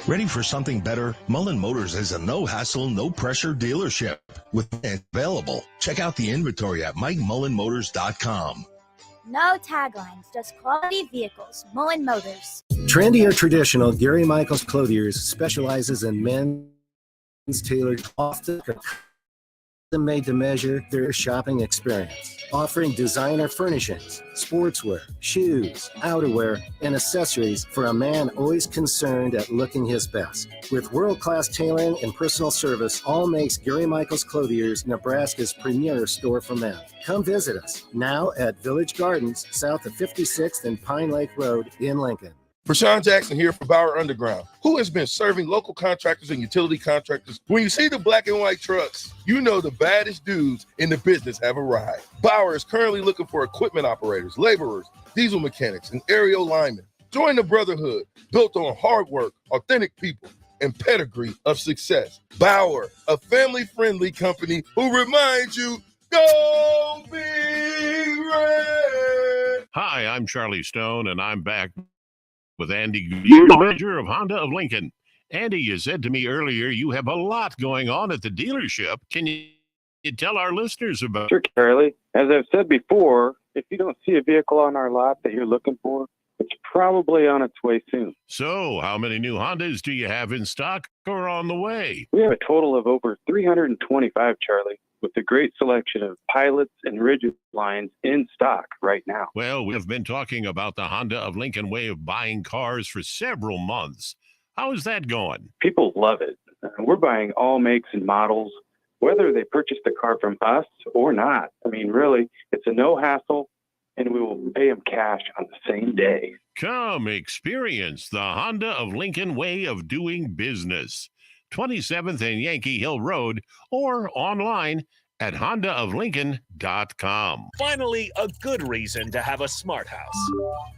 Ready for something better? Mullen Motors is a no-hassle, no-pressure dealership with it available. Check out the inventory at MikeMullenMotors.com. No taglines, just quality vehicles. Mullen Motors. Trendy or traditional, Gary Michaels Clothiers specializes in men's tailored, often made to measure their shopping experience, offering designer furnishings, sportswear, shoes, outerwear, and accessories for a man always concerned at looking his best. With world-class tailoring and personal service, all makes Gary Michaels Clothiers Nebraska's premier store for men. Come visit us now at Village Gardens, south of 56th and Pine Lake Road in Lincoln. Rashawn Jackson here for Bauer Underground, who has been serving local contractors and utility contractors. When you see the black and white trucks, you know the baddest dudes in the business have arrived. Bauer is currently looking for equipment operators, laborers, diesel mechanics, and aerial linemen. Join the brotherhood built on hard work, authentic people, and pedigree of success. Bauer, a family-friendly company who reminds you, go Big Red! Hi, I'm Charlie Stone, and I'm back with Andy, the manager of Honda of Lincoln. Andy, you said to me earlier you have a lot going on at the dealership. Can you tell our listeners about it? Sure, Charlie. As I've said before, if you don't see a vehicle on our lot that you're looking for, it's probably on its way soon. So, how many new Hondas do you have in stock or on the way? We have a total of over 325, Charlie, with a great selection of Pilots and Rigid lines in stock right now. Well, we've been talking about the Honda of Lincoln way of buying cars for several months. How is that going? People love it. We're buying all makes and models, whether they purchase the car from us or not. I mean, really, it's a no hassle, and we will pay them cash on the same day. Come experience the Honda of Lincoln way of doing business. 27th and Yankee Hill Road, or online at hondaoflincoln.com. Finally, a good reason to have a smart house.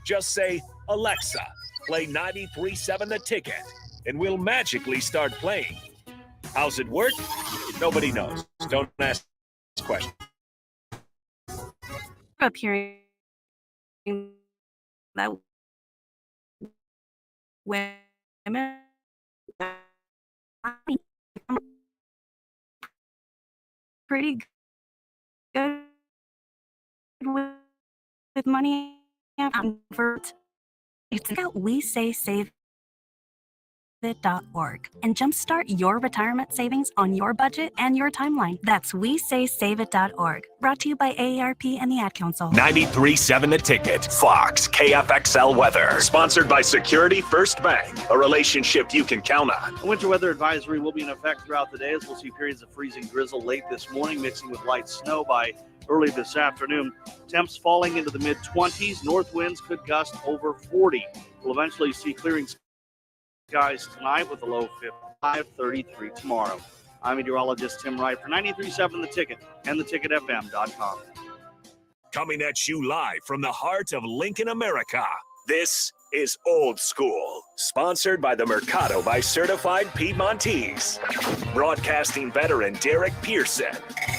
Just say, Alexa, play 93.7 The Ticket, and we'll magically start playing. How's it work? Nobody knows. Don't ask questions. Up here that women pretty good with money. It's got We Say Save it.org and jumpstart your retirement savings on your budget and your timeline. That's WeSaySaveIt.org. Brought to you by AARP and the Ad Council. 93.7 The Ticket. Fox KFXL weather. Sponsored by Security First Bank. A relationship you can count on. A winter weather advisory will be in effect throughout the day as we'll see periods of freezing drizzle late this morning, mixing with light snow by early this afternoon. Temps falling into the mid-20s. North winds could gust over 40. We'll eventually see clearing skies tonight with a low 533 tomorrow. I'm meteorologist Tim Wright for 93.7 The Ticket and theticketfm.com. Coming at you live from the heart of Lincoln, America. This is Old School, sponsored by the Mercado by Certified Piedmontese. Broadcasting veteran Derek Pearson.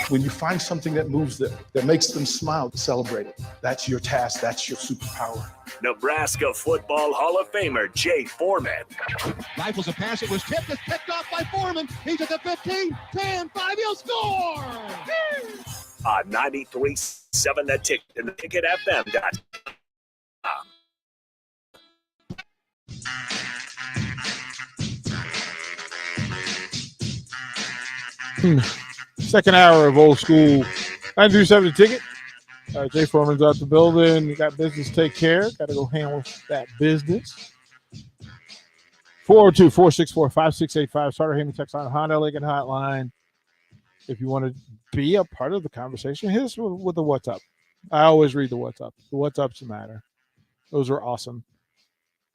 When you find something that moves them, that makes them smile, celebrate it. That's your task. That's your superpower. Nebraska Football Hall of Famer Jay Foreman. Rifles a pass. It was tipped. It's picked off by Foreman. He's at the 15, 10, 5. He'll score! On 93.7 The Ticket and theticketfm.com. Second hour of Old School. 93.7 The Ticket. Jay Foreman's out the building. We got business to take care. Got to go handle that business. 402-464-5685. Starter Heyman text line, Honda Lincoln hotline. If you want to be a part of the conversation, hit us with the what's up. I always read the what's up. The what's ups matter. Those are awesome.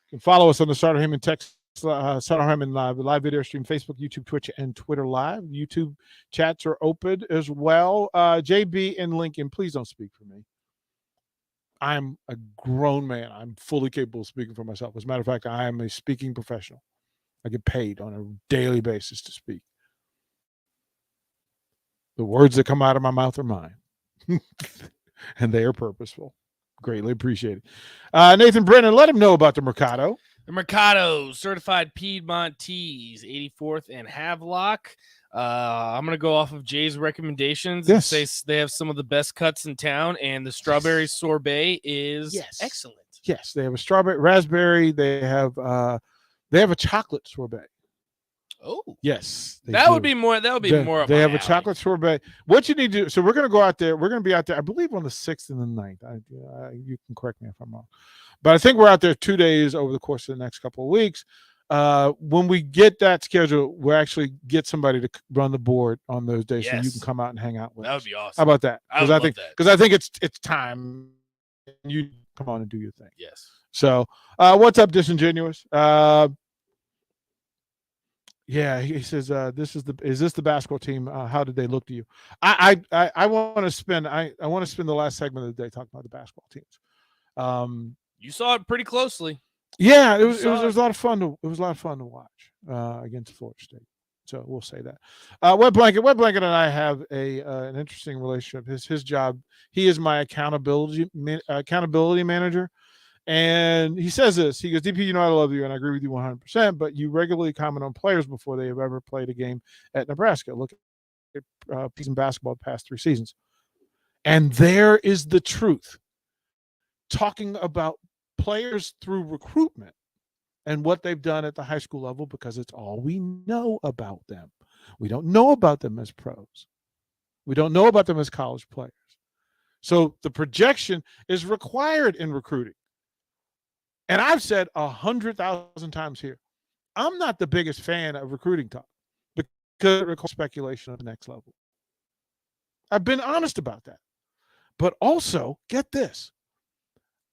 You can follow us on the Starter Heyman text. Starter Heyman live video stream, Facebook, YouTube, Twitch, and Twitter live. YouTube chats are open as well. JB and Lincoln, please don't speak for me. I'm a grown man. I'm fully capable of speaking for myself. As a matter of fact, I am a speaking professional. I get paid on a daily basis to speak. The words that come out of my mouth are mine, and they are purposeful. Greatly appreciated. Nathan Brennan, let him know about the Mercado. The Mercado, certified Piedmontese, 84th and Havelock. I'm going to go off of Jay's recommendations and say they have some of the best cuts in town, and the strawberry sorbet is excellent. Yes, they have a strawberry, raspberry. They have a chocolate sorbet. Oh, yes, that would be more. That would be more. They have a chocolate sorbet. What you need to do. So we're going to go out there. We're going to be out there. I believe on the 6th and the 9th. You can correct me if I'm wrong, but I think we're out there 2 days over the course of the next couple of weeks. When we get that schedule, we'll actually get somebody to run the board on those days, so you can come out and hang out with us. That would be awesome. How about that? Because I think it's time. You come on and do your thing. Yes. So, what's up, Disingenuous? Yeah, he says, is this the basketball team? How did they look to you? I want to spend the last segment of the day talking about the basketball teams. You saw it pretty closely. Yeah, it was a lot of fun to watch against Florida State. So we'll say that. Wet Blanket and I have an interesting relationship. His job, he is my accountability manager. And he says this, he goes, DP, you know I love you, and I agree with you 100%, but you regularly comment on players before they have ever played a game at Nebraska. Look at season basketball the past 3 seasons. And there is the truth. Talking about players through recruitment and what they've done at the high school level, because it's all we know about them. We don't know about them as pros. We don't know about them as college players. So the projection is required in recruiting. And I've said 100,000 times here, I'm not the biggest fan of recruiting talk because it requires speculation at the next level. I've been honest about that. But also, get this,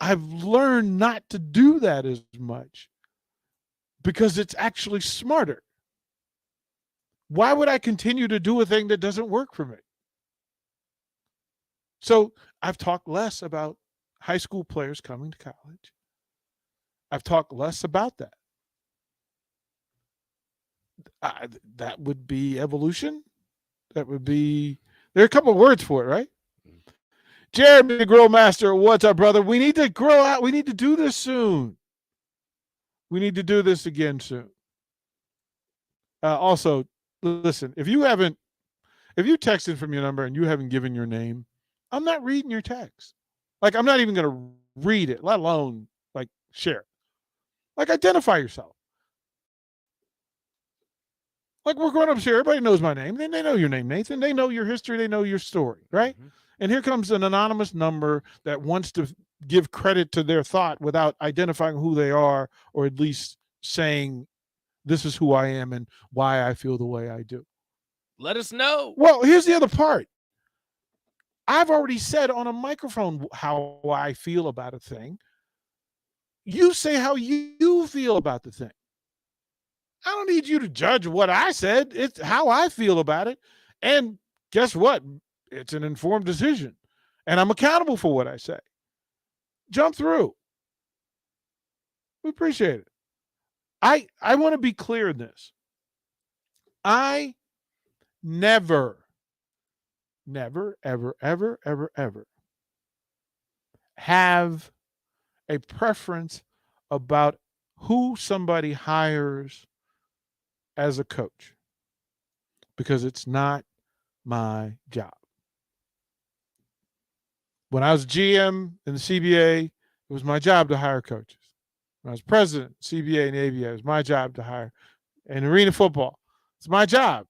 I've learned not to do that as much because it's actually smarter. Why would I continue to do a thing that doesn't work for me? So I've talked less about high school players coming to college. I've talked less about that. That would be evolution. That would be, there are a couple of words for it, right? Jeremy, the Grill Master, what's up, brother? We need to grill out. We need to do this soon. We need to do this again soon. Also, listen, if you texted from your number and you haven't given your name, I'm not reading your text. Like, I'm not even going to read it, let alone, like, share it. Like, identify yourself. Like, we're grown-ups here. Everybody knows my name. They know your name, Nathan. They know your history. They know your story, right? Mm-hmm. And here comes an anonymous number that wants to give credit to their thought without identifying who they are, or at least saying, this is who I am and why I feel the way I do. Let us know. Well, here's the other part. I've already said on a microphone how I feel about a thing. You say how you feel about the thing. I don't need you to judge what I said. It's how I feel about it. And guess what? It's an informed decision. And I'm accountable for what I say. Jump through. We appreciate it. I want to be clear in this. I never, ever have a preference about who somebody hires as a coach, because it's not my job. When I was GM in the CBA, it was my job to hire coaches. When I was president, CBA and ABA, it was my job to hire. In arena football, it's my job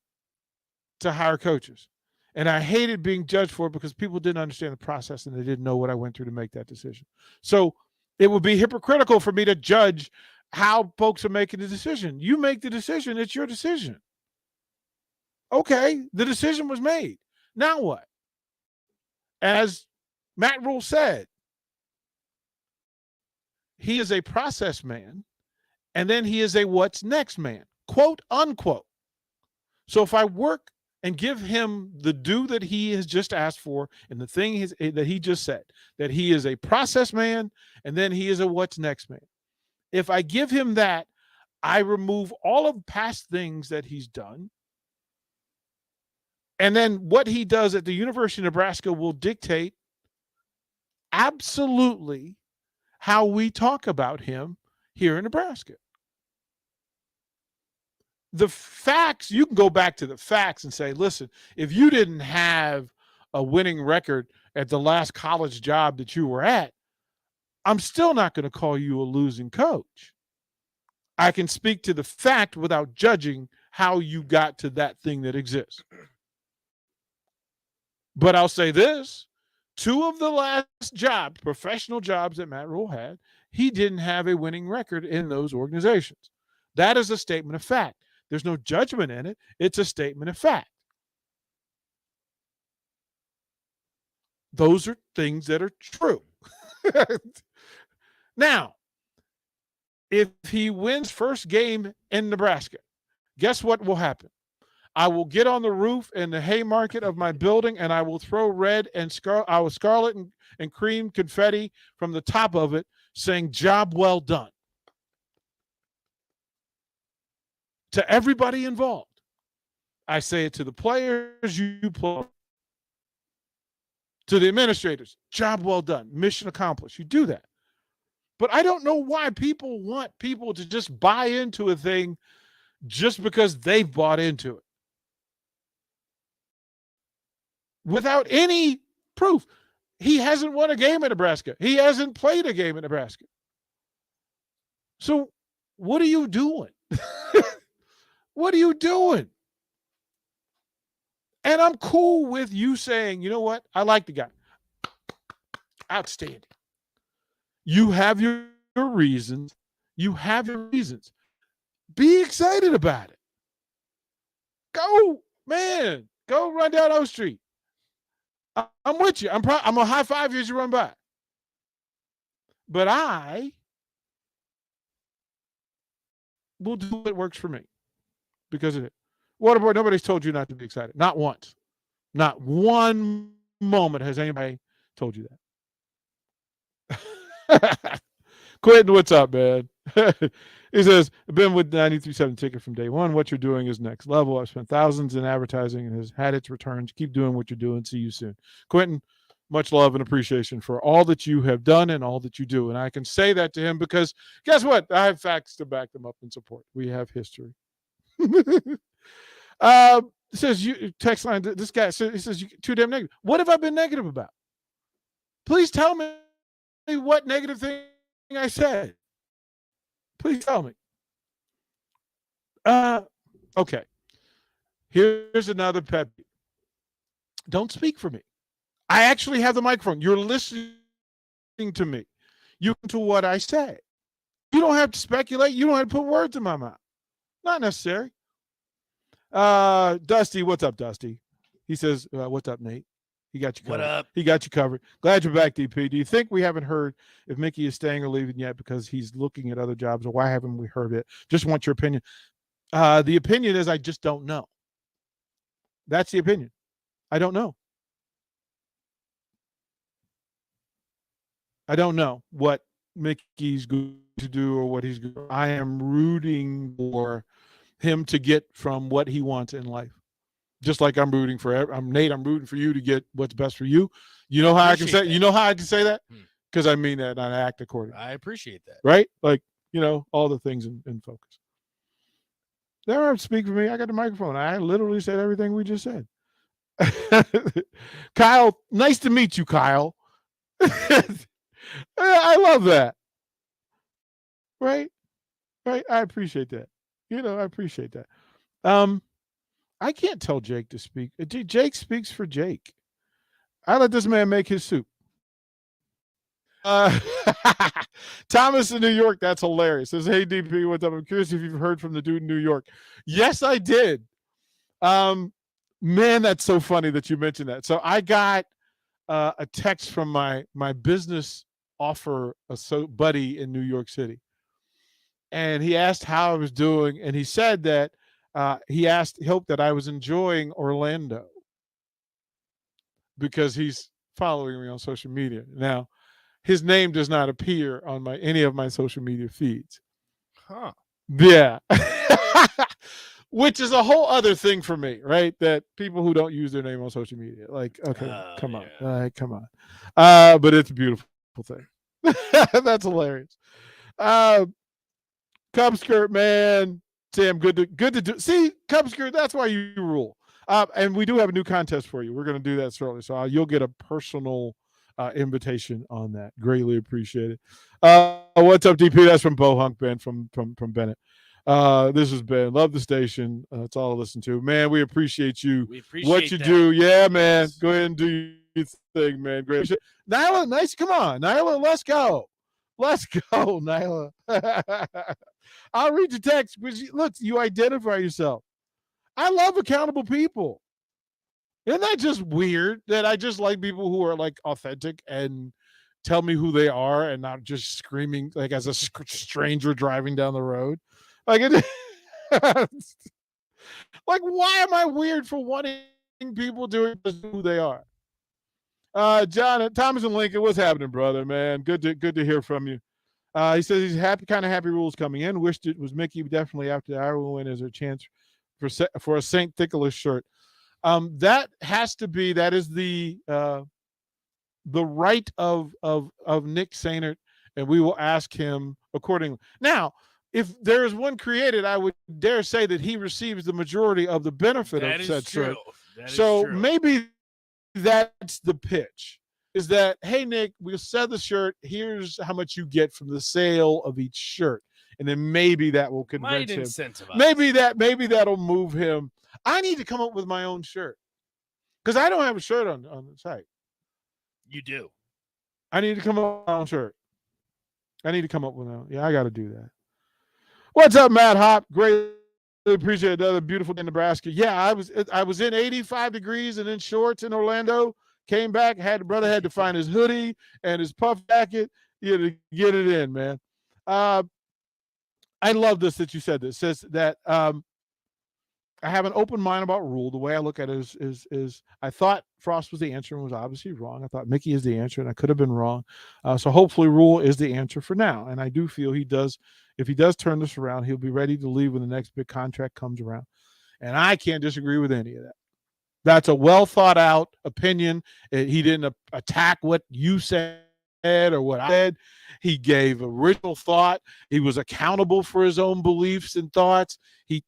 to hire coaches. And I hated being judged for it because people didn't understand the process and they didn't know what I went through to make that decision. So it would be hypocritical for me to judge how folks are making the decision. You make the decision. It's your decision. Okay, the decision was made. Now what? As Matt Rhule said, he is a process man, and then he is a what's next man, quote, unquote. So if I work and give him the due that he has just asked for and the thing that he just said, that he is a process man, and then he is a what's next man. If I give him that, I remove all of past things that he's done. And then what he does at the University of Nebraska will dictate absolutely how we talk about him here in Nebraska. The facts, you can go back to the facts and say, listen, if you didn't have a winning record at the last college job that you were at, I'm still not going to call you a losing coach. I can speak to the fact without judging how you got to that thing that exists. But I'll say this, 2 of the last jobs, professional jobs that Matt Rhule had, he didn't have a winning record in those organizations. That is a statement of fact. There's no judgment in it. It's a statement of fact. Those are things that are true. Now, if he wins first game in Nebraska, guess what will happen? I will get on the roof in the Haymarket of my building and I will throw red and scarlet and cream confetti from the top of it saying, job well done. To everybody involved. I say it to the players, you play. To the administrators, job well done, mission accomplished. You do that. But I don't know why people want people to just buy into a thing just because they've bought into it. Without any proof. He hasn't won a game in Nebraska. He hasn't played a game in Nebraska. So what are you doing? What are you doing? And I'm cool with you saying, you know what? I like the guy. Outstanding. You have your reasons. You have your reasons. Be excited about it. Go, man. Go run down O Street. I'm with you. I'm going to high five you as you run by. But I will do what works for me because of it. Waterboy, nobody's told you not to be excited. Not once. Not one moment has anybody told you that. Quentin, what's up, man? He says, I've been with 93.7 Ticket from day one. What you're doing is next level. I've spent thousands in advertising and has had its returns. Keep doing what you're doing. See you soon. Quentin, much love and appreciation for all that you have done and all that you do. And I can say that to him because guess what? I have facts to back them up and support. We have history. It says you text line. This guy says, he says, too damn negative. What have I been negative about? Please tell me what negative thing I said. Please tell me. Okay. Here's another pet peeve. Don't speak for me. I actually have the microphone. You're listening to me. You listen to what I say. You don't have to speculate. You don't have to put words in my mouth. Not necessary. Dusty, what's up, Dusty? He says, what's up, Nate? He got you covered. What up? He got you covered. Glad you're back, DP. Do you think we haven't heard if Mickey is staying or leaving yet because he's looking at other jobs, or why haven't we heard it? Just want your opinion. The opinion is I just don't know. That's the opinion. I don't know. I don't know what Mickey's going to do or what he's going to do. I am rooting for him to get from what he wants in life. Just like I'm rooting for Nate, I'm rooting for you to get what's best for you. You know how I can say that. You know how I can say that? Because I mean that and I act accordingly. I appreciate that. Right? Like, all the things in focus. They don't have to speak for me. I got the microphone. I literally said everything we just said. Kyle, nice to meet you, Kyle. I love that. Right? I appreciate that. I appreciate that. I can't tell Jake to speak. Jake speaks for Jake. I let this man make his soup. Thomas in New York, that's hilarious. Says, hey, DP, what's up? I'm curious if you've heard from the dude in New York. Yes, I did. Man, that's so funny that you mentioned that. So I got a text from my business offer buddy in New York City. And he asked how I was doing. And he said that he hoped that I was enjoying Orlando because he's following me on social media. Now, his name does not appear on any of my social media feeds. Huh. Yeah. Which is a whole other thing for me, right? That people who don't use their name on social media, like, okay, come on. Come on. But it's a beautiful thing. That's hilarious. Cub Skirt, man. Sam, good to do. See, Cub Skirt, that's why you rule. And we do have a new contest for you. We're going to do that shortly. So you'll get a personal invitation on that. Greatly appreciate it. What's up, DP? That's from Bohunk Ben from Bennett. This is Ben. Love the station. That's all I listen to. Man, we appreciate you. We appreciate what you do. Yeah, man. Go ahead and do your thing, man. Great. Nyla, nice. Come on, Nyla. Let's go. Let's go, Nyla. I'll read your text. Look, you identify yourself. I love accountable people. Isn't that just weird that I just like people who are like authentic and tell me who they are and not just screaming like as a stranger driving down the road? Like, like, why am I weird for wanting people doing who they are? John, Thomas and Lincoln, what's happening, brother, man? Good to hear from you. He says he's kind of happy Rule's coming in. Wished it was Mickey. Definitely after the Iowa win is there a chance for a St. Nicholas shirt. That is the right of Nick Sainert, and we will ask him accordingly. Now, if there is one created, I would dare say that he receives the majority of the benefit of said shirt. So maybe that's the pitch. Is that, hey, Nick, we'll sell the shirt. Here's how much you get from the sale of each shirt. And then maybe that will convince him. Incentivize. Maybe that'll move him. I need to come up with my own shirt because I don't have a shirt on the site. You do. I need to come up with my own shirt. I need to come up with my own. Yeah, I got to do that. What's up, Matt Hop? Greatly appreciate another beautiful day in Nebraska. Yeah, I was in 85 degrees and in shorts in Orlando. Came back, brother had to find his hoodie and his puff jacket, to get it in, man. I love this that you said this. It says that I have an open mind about Rhule. The way I look at it is I thought Frost was the answer and was obviously wrong. I thought Mickey is the answer and I could have been wrong. So hopefully Rhule is the answer for now. And I do feel he does. If he does turn this around, he'll be ready to leave when the next big contract comes around. And I can't disagree with any of that. That's a well thought out opinion. He didn't attack what you said or what I said. He gave original thought. He was accountable for his own beliefs and thoughts. He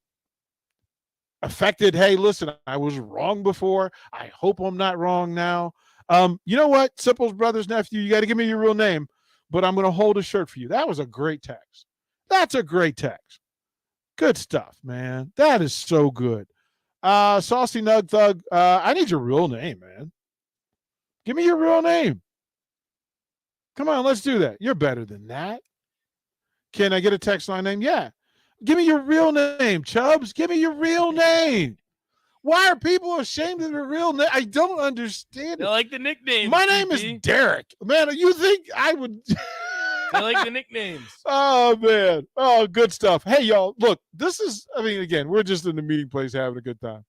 affected, hey, listen, I was wrong before. I hope I'm not wrong now. You know what? Simple's brother's nephew, you got to give me your real name, but I'm going to hold a shirt for you. That was a great text. That's a great text. Good stuff, man. That is so good. Saucy Nug Thug, I need your real name, man. Give me your real name. Come on, let's do that. You're better than that. Can I get a text line name? Yeah. Give me your real name, Chubbs. Give me your real name. Why are people ashamed of their real name? I don't understand. They like the nicknames. My name is Derek. Man, you think I would... I like the nicknames. Oh, man. Oh, good stuff. Hey, y'all, look, this is, I mean, again, we're just in the meeting place having a good time.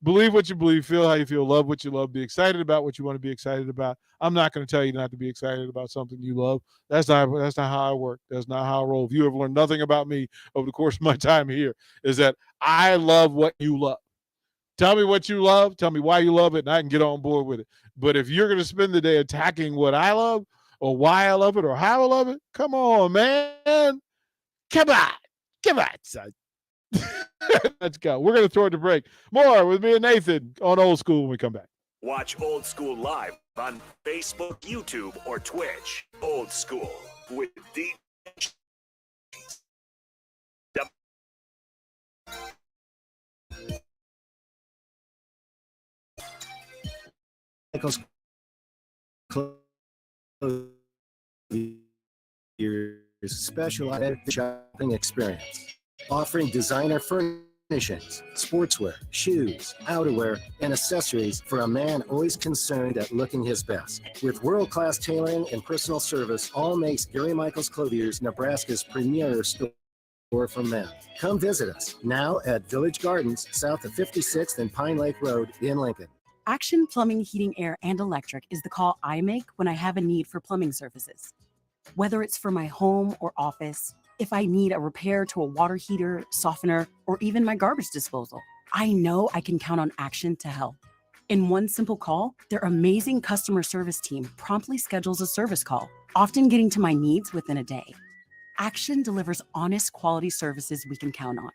Believe what you believe, feel how you feel, love what you love, be excited about what you want to be excited about. I'm not going to tell you not to be excited about something you love. That's not how I work. That's not how I roll. If you have learned nothing about me over the course of my time here, is that I love what you love. Tell me what you love. Tell me why you love it, and I can get on board with it. But if you're going to spend the day attacking what I love or why I love it or how I love it, come on, man. Come on, son. Let's go. We're going to throw it to break. More with me and Nathan on Old School when we come back. Watch Old School live on Facebook, YouTube, or Twitch. Old School with D. Michael's specialized shopping experience, offering designer furnishings, sportswear, shoes, outerwear, and accessories for a man always concerned at looking his best. With world-class tailoring and personal service, all makes Gary Michaels Clothiers Nebraska's premier store for men. Come visit us now at Village Gardens, south of 56th and Pine Lake Road in Lincoln. Action Plumbing, Heating, Air, and Electric is the call I make when I have a need for plumbing services. Whether it's for my home or office, if I need a repair to a water heater, softener, or even my garbage disposal, I know I can count on Action to help. In one simple call, their amazing customer service team promptly schedules a service call, often getting to my needs within a day. Action delivers honest quality services we can count on.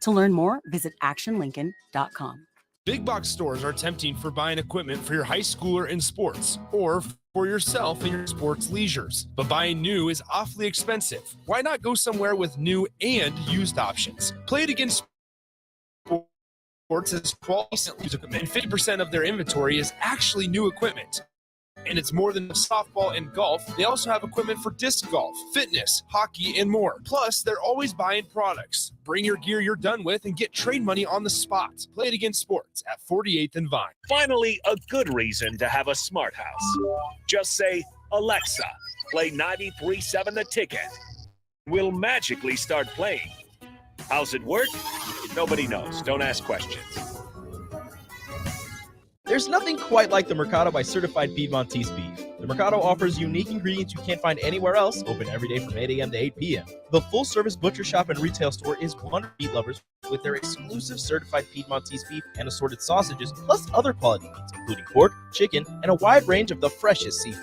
To learn more, visit actionlincoln.com. Big box stores are tempting for buying equipment for your high schooler in sports or for yourself in your sports leisures. But buying new is awfully expensive. Why not go somewhere with new and used options? Play It Against Sports has quality used equipment, and 50% of their inventory is actually new equipment. And it's more than softball and golf. They also have equipment for disc golf, fitness, hockey, and more. Plus, they're always buying products. Bring your gear you're done with and get trade money on the spot. Play It Against Sports at 48th and Vine. Finally, a good reason to have a smart house. Just say, Alexa, play 93.7 The Ticket. We'll magically start playing. How's it work? Nobody knows. Don't ask questions. There's nothing quite like the Mercado by Certified Piedmontese beef. The Mercado offers unique ingredients you can't find anywhere else, open every day from 8 a.m. to 8 p.m. The full-service butcher shop and retail store is one for meat lovers with their exclusive certified Piedmontese beef and assorted sausages, plus other quality meats, including pork, chicken, and a wide range of the freshest seafood.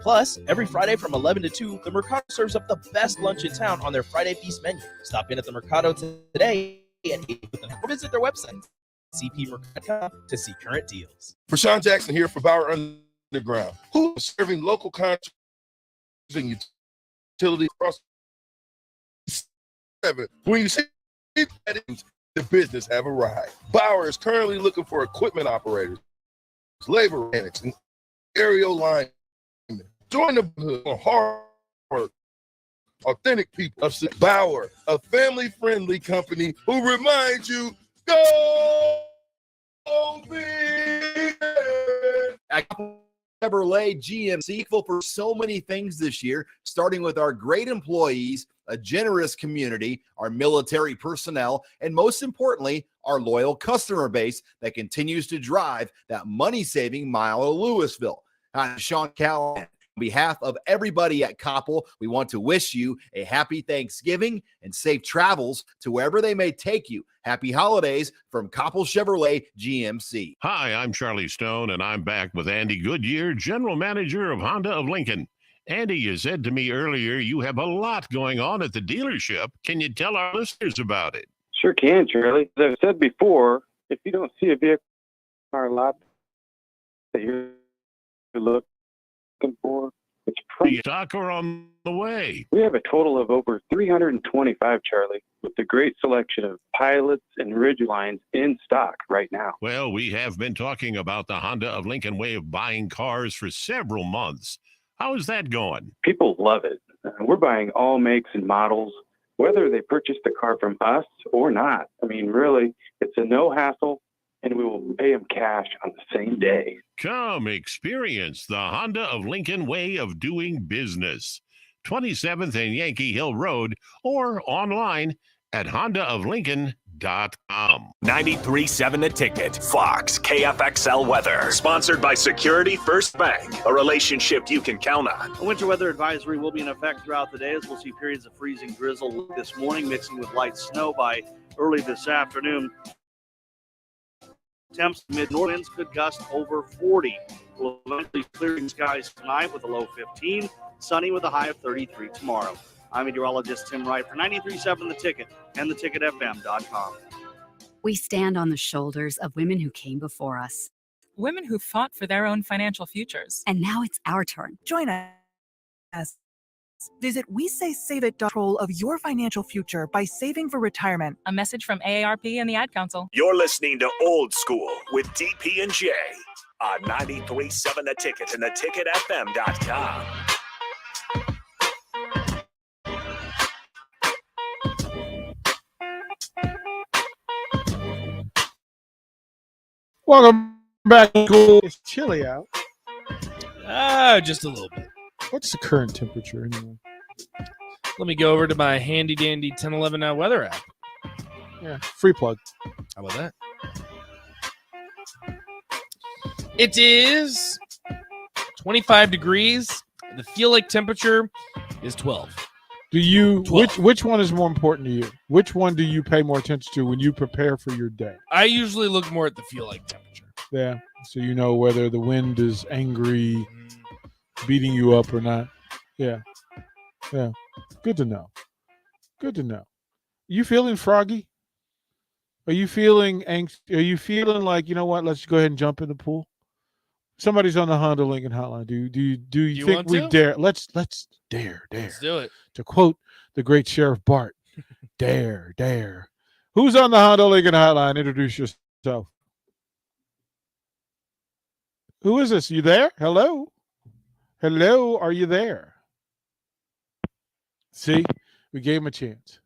Plus, every Friday from 11 to 2, the Mercado serves up the best lunch in town on their Friday Feast menu. Stop in at the Mercado today and or visit their website, cpmercado.com, to see current deals. Rashawn Jackson here for Bauer Underground, who is serving local contractors and utility across 7. When you see that, the business have arrived. Bauer is currently looking for equipment operators, labor mechanics, and aerial linemen. Join the hard work, authentic people of Bauer, a family-friendly company who reminds you, go big! Chevrolet GMC thankful for so many things this year, starting with our great employees, a generous community, our military personnel, and most importantly, our loyal customer base that continues to drive that money-saving mile of Louisville. I'm Sean Callahan. behalf of everybody at Koppel, we want to wish you a happy Thanksgiving and safe travels to wherever they may take you. Happy holidays from Koppel Chevrolet GMC. Hi, I'm Charlie Stone, and I'm back with Andy Goodyear, General Manager of Honda of Lincoln. Andy, you said to me earlier you have a lot going on at the dealership. Can you tell our listeners about it? Sure can, Charlie. As I've said before, if you don't see a vehicle in our lot that you're looking for, it's probably stock or on the way. We have a total of over 325, Charlie, with a great selection of Pilots and Ridgelines in stock right now. Well, we have been talking about the Honda of Lincoln way of buying cars for several months. How is that going? People love it. We're buying all makes and models, whether they purchase the car from us or not. I mean, really, it's a no hassle, and we will pay them cash on the same day. Come experience the Honda of Lincoln way of doing business. 27th and Yankee Hill Road, or online at hondaoflincoln.com. 93.7 The Ticket. Fox KFXL weather. Sponsored by Security First Bank. A relationship you can count on. A winter weather advisory will be in effect throughout the day as we'll see periods of freezing drizzle this morning, mixing with light snow by early this afternoon. Temps mid-north winds could gust over 40. We'll eventually clearing skies tonight with a low 15. Sunny with a high of 33 tomorrow. I'm meteorologist Tim Wright for 93.7 The Ticket and theticketfm.com. We stand on the shoulders of women who came before us. Women who fought for their own financial futures. And now it's our turn. Join us. Visit WeSaySaveIt.control of your financial future by saving for retirement. A message from AARP and the Ad Council. You're listening to Old School with DP and J on 93.7 The Ticket and theticketfm.com. Welcome back. It's chilly out. Just a little bit. What's the current temperature anyway? Let me go over to my handy dandy 1011 Now weather app. Yeah, free plug. How about that? It is 25 degrees. The feel like temperature is 12. Do you 12. which one is more important to you? Which one do you pay more attention to when you prepare for your day? I usually look more at the feel like temperature. Yeah, so you know whether the wind is angry, beating you up or not. Yeah. Good to know. You feeling froggy? Are you feeling anxious? Are you feeling like, you know what? Let's go ahead and jump in the pool. Somebody's on the Honda Lincoln hotline. Do you think we dare? Let's dare. Let's do it. To quote the great Sheriff Bart, dare. Who's on the Honda Lincoln hotline? Introduce yourself. Who is this? You there? Hello, are you there? See, we gave him a chance.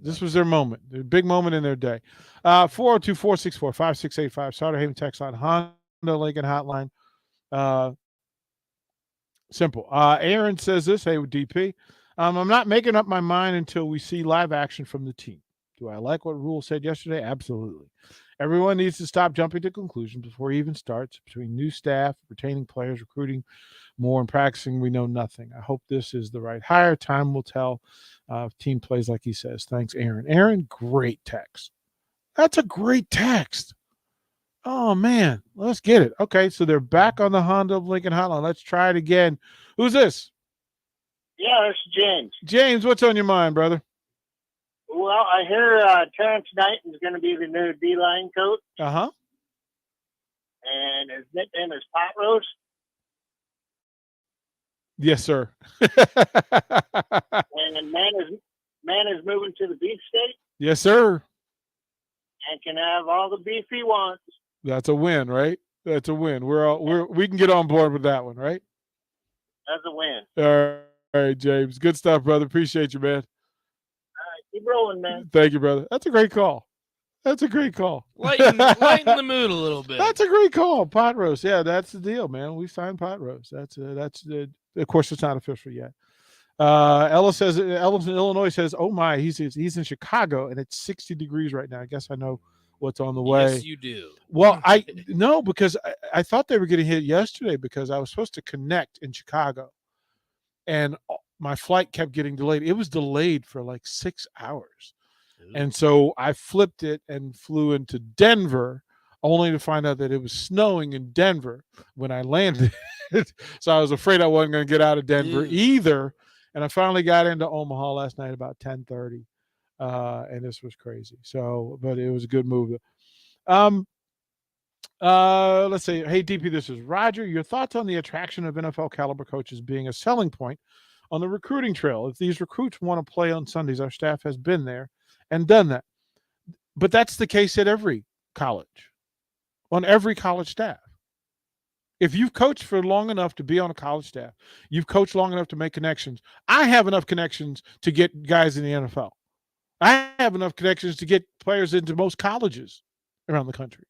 This was their moment, their big moment in their day. 402-464-5685. Sauter Haven text line, Honda Lincoln hotline. Simple. Aaron says this. Hey, DP. I'm not making up my mind until we see live action from the team. Do I like what Rhule said yesterday? Absolutely. Everyone needs to stop jumping to conclusions before he even starts. Between new staff, retaining players, recruiting more, and practicing, we know nothing. I hope this is the right hire. Time will tell. Team plays like he says. Thanks, Aaron. Aaron, great text. That's a great text. Oh, man. Let's get it. Okay, so they're back on the Honda of Lincoln hotline. Let's try it again. Who's this? Yeah, it's James. James, what's on your mind, brother? Well, I hear Terrence Knighton's going to be the new D-line coach. Uh-huh. And his nickname is Pot Roast. Yes, sir. And man is moving to the beef state Yes, sir. and can have all the beef he wants. That's a win, right? That's a win. We can get on board with that one, right? That's a win. All right, James. Good stuff, brother. Appreciate you, man. All right, keep rolling, man. Thank you, brother. That's a great call. Lighten the mood a little bit. That's a great call. Pot roast. Yeah, that's the deal, man. We signed pot roast. That's of course it's not official yet. Ellis in Illinois says, "Oh my, he's in Chicago and it's 60 degrees right now." I guess I know what's on the way. Yes, you do. Well, no, because I thought they were getting hit yesterday because I was supposed to connect in Chicago, and my flight kept getting delayed. It was delayed for like 6 hours. And so I flipped it and flew into Denver, only to find out that it was snowing in Denver when I landed. So I was afraid I wasn't going to get out of Denver either. And I finally got into Omaha last night about 10:30. And this was crazy. So, but it was a good move. Let's see. Hey, DP, this is Roger. Your thoughts on the attraction of NFL caliber coaches being a selling point on the recruiting trail? If these recruits want to play on Sundays, our staff has been there and done that. But that's the case at every college, on every college staff. If you've coached for long enough to be on a college staff, you've coached long enough to make connections. I have enough connections to get guys in the NFL. I have enough connections to get players into most colleges around the country.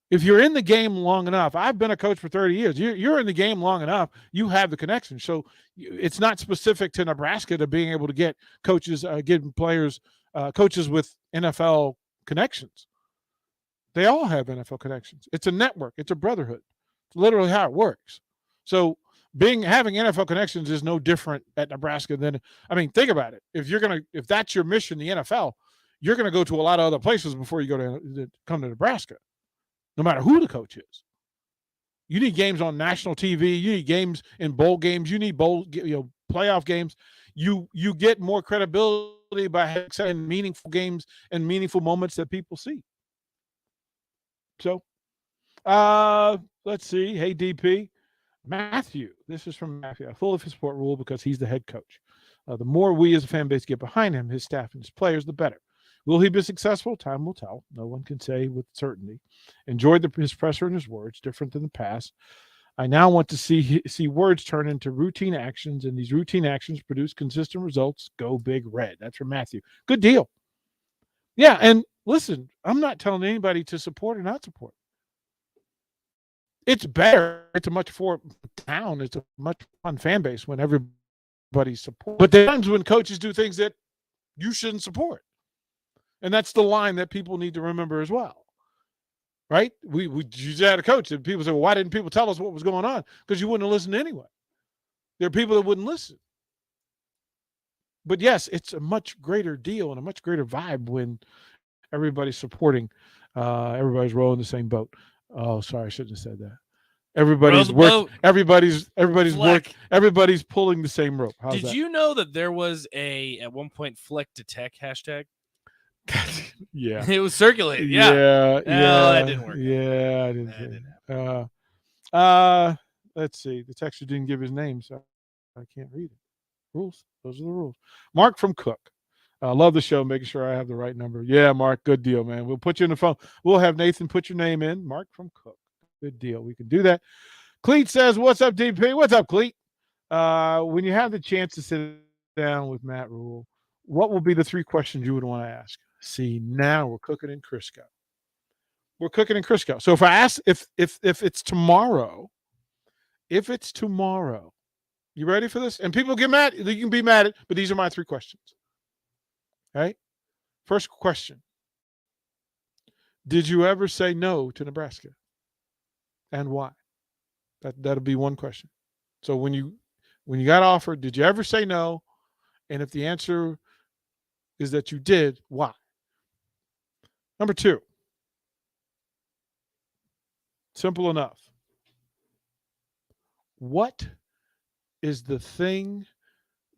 If you're in the game long enough, I've been a coach for 30 years. You're in the game long enough, you have the connection. So it's not specific to Nebraska to being able to get coaches, getting players, coaches with NFL connections. They all have NFL connections. It's a network. It's a brotherhood. It's literally how it works. So having NFL connections is no different at Nebraska than, I mean, think about it. If that's your mission, the NFL, you're going to go to a lot of other places before you come to Nebraska, no matter who the coach is. You need games on national TV. You need games in bowl games. You need playoff games. You get more credibility by having meaningful games and meaningful moments that people see. So, let's see. Hey, DP. Matthew. This is from Matthew. I fully support Rhule because he's the head coach. The more we as a fan base get behind him, his staff and his players, the better. Will he be successful? Time will tell. No one can say with certainty. Enjoyed his presser and his words, different than the past. I now want to see words turn into routine actions, and these routine actions produce consistent results. Go Big Red. That's from Matthew. Good deal. Yeah, and listen, I'm not telling anybody to support or not support. It's better. It's a much more town. It's a much fun fan base when everybody supports. But there are times when coaches do things that you shouldn't support. And that's the line that people need to remember as well. Right? We just had a coach and people say, well, why didn't people tell us what was going on? Because you wouldn't have listened anyway. There are people that wouldn't listen. But yes, it's a much greater deal and a much greater vibe when everybody's supporting, everybody's rowing the same boat. Oh, sorry, I shouldn't have said that. Everybody's work. Everybody's work. Everybody's pulling the same rope. How's Did that? you know that there was at one point Fleck to Tech hashtag? Yeah, it was circulated. Yeah, that didn't work. Yeah, I didn't. Let's see. The texter didn't give his name, so I can't read it. Rules. Those are the rules. Mark from Cook. Love the show. Making sure I have the right number. Yeah, Mark. Good deal, man. We'll put you in the phone. We'll have Nathan put your name in. Mark from Cook. Good deal. We can do that. Cleet says, "What's up, DP? What's up, Cleet? When you have the chance to sit down with Matt Rhule, what will be the 3 questions you would want to ask?" See, now we're cooking in Crisco. We're cooking in Crisco. So if I ask, if it's tomorrow, you ready for this? And people get mad. You can be mad at, but these are my 3 questions. All right. First question: did you ever say no to Nebraska, and why? That'll be one question. So when you got offered, did you ever say no? And if the answer is that you did, why? Number 2, simple enough. What is the thing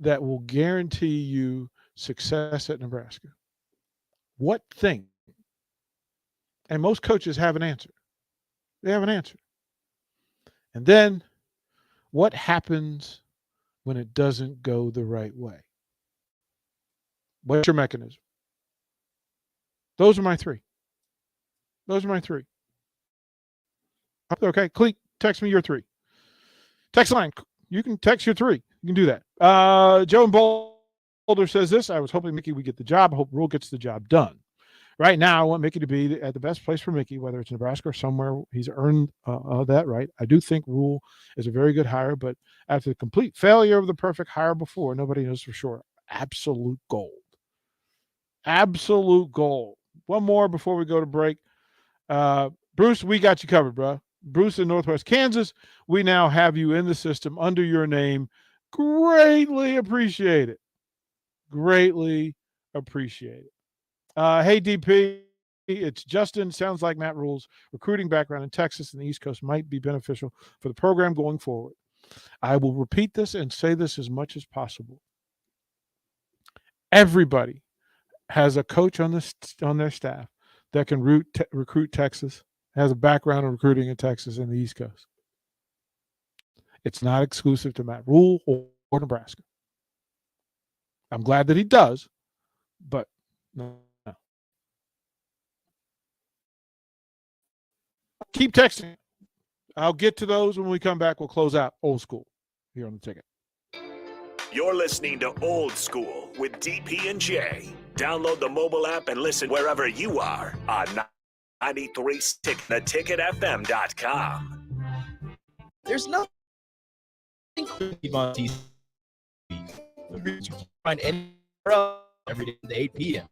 that will guarantee you success at Nebraska? What thing? And most coaches have an answer. They have an answer. And then, what happens when it doesn't go the right way? What's your mechanism? Those are my 3. Okay, Cleet, text me your 3. Text line. You can text your 3. You can do that. Joe in Boulder says this: I was hoping Mickey would get the job. I hope Rhule gets the job done. Right now, I want Mickey to be at the best place for Mickey, whether it's Nebraska or somewhere. He's earned that right. I do think Rhule is a very good hire, but after the complete failure of the perfect hire before, nobody knows for sure. Absolute gold. Absolute gold. One more before we go to break. Bruce, we got you covered, bro. Bruce in Northwest Kansas, we now have you in the system under your name. Greatly appreciate it. Greatly appreciate it. Hey, DP, it's Justin. Sounds like Matt Rhule's recruiting background in Texas and the East Coast might be beneficial for the program going forward. I will repeat this and say this as much as possible. Everybody has a coach on their staff that can recruit Texas, has a background in recruiting in Texas and the East Coast. It's not exclusive to Matt Rhule or Nebraska. I'm glad that he does, but no. Keep texting. I'll get to those when we come back. We'll close out Old School here on the ticket. You're listening to Old School with DP and J. Download the mobile app and listen wherever you are on 93 theticketfm.com. There's nothing Piedmontese beef. You can find anywhere else every day at 8 p.m.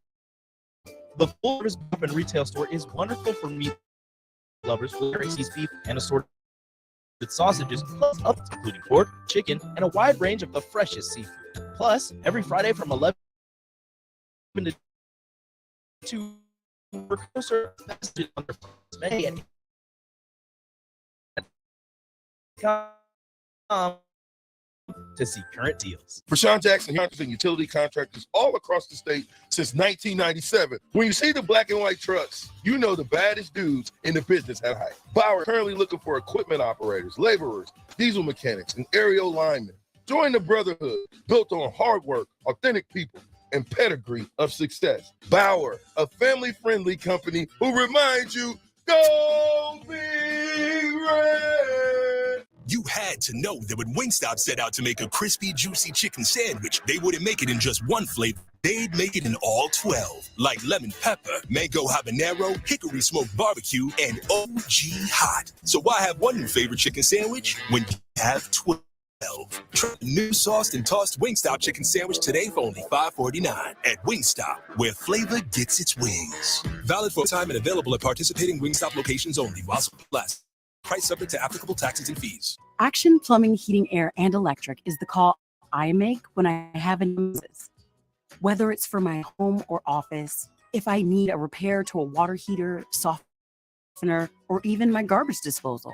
The full service shop and retail store is wonderful for meat lovers with Gracie's beef and assorted sausages, plus others including pork, chicken, and a wide range of the freshest seafood. Plus, every Friday from 11 to 2, we're closer to see current deals. For Sean Jackson, hunters and utility contractors all across the state since 1997. When you see the black and white trucks, you know the baddest dudes in the business at height. Bauer currently looking for equipment operators, laborers, diesel mechanics, and aerial linemen. Join the brotherhood built on hard work, authentic people, and pedigree of success. Bauer, a family-friendly company who reminds you, go Big Red! You had to know that when Wingstop set out to make a crispy, juicy chicken sandwich, they wouldn't make it in just one flavor. They'd make it in all 12, like lemon pepper, mango habanero, hickory smoked barbecue, and OG hot. So why have one new favorite chicken sandwich when you have 12? Try the new sauced and tossed Wingstop chicken sandwich today for only $5.49 at Wingstop, where flavor gets its wings. Valid for time and available at participating Wingstop locations only while supplies last. Price subject to applicable taxes and fees. Action Plumbing, Heating, Air, and Electric is the call I make when I have an emergency. Whether it's for my home or office, if I need a repair to a water heater, softener, or even my garbage disposal,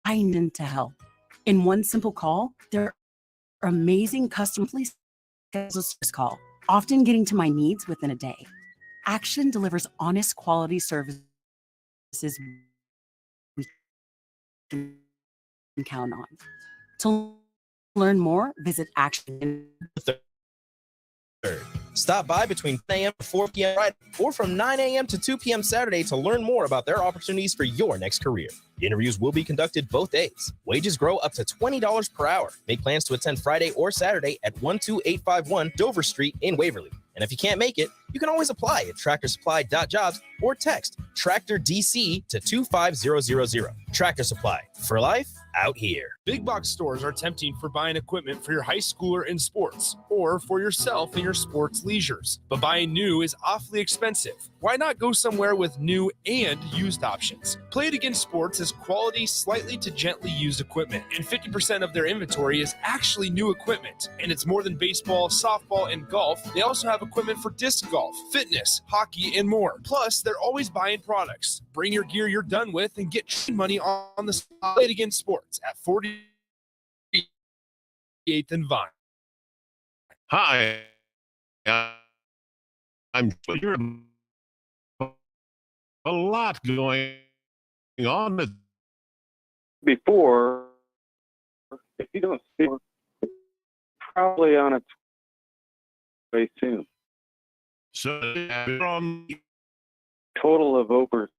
I need to help. In one simple call, there are amazing customer service call, often getting to my needs within a day. Action delivers honest quality services we can count on. To learn more, visit Action. Stop by between 10 a.m. to 4 p.m. Friday or from 9 a.m. to 2 p.m. Saturday to learn more about their opportunities for your next career. Interviews will be conducted both days. Wages grow up to $20 per hour. Make plans to attend Friday or Saturday at 12851 Dover Street in Waverly. And if you can't make it, you can always apply at tractorsupply.jobs or text Tractor DC to 25000. Tractor Supply, for life out here. Big box stores are tempting for buying equipment for your high schooler in sports or for yourself in your sports leisures. But buying new is awfully expensive. Why not go somewhere with new and used options? Play It Again Sports is quality, slightly to gently used equipment, and 50% of their inventory is actually new equipment. And it's more than baseball, softball, and golf. They also have equipment for disc golf, fitness, hockey, and more. Plus, they're always buying products. Bring your gear you're done with and get money on the spot. Play It Again Sports at 48th and Vine. Hi, I'm sure a lot going on. Before, if you don't see it, it's probably on its way soon. So, from total of over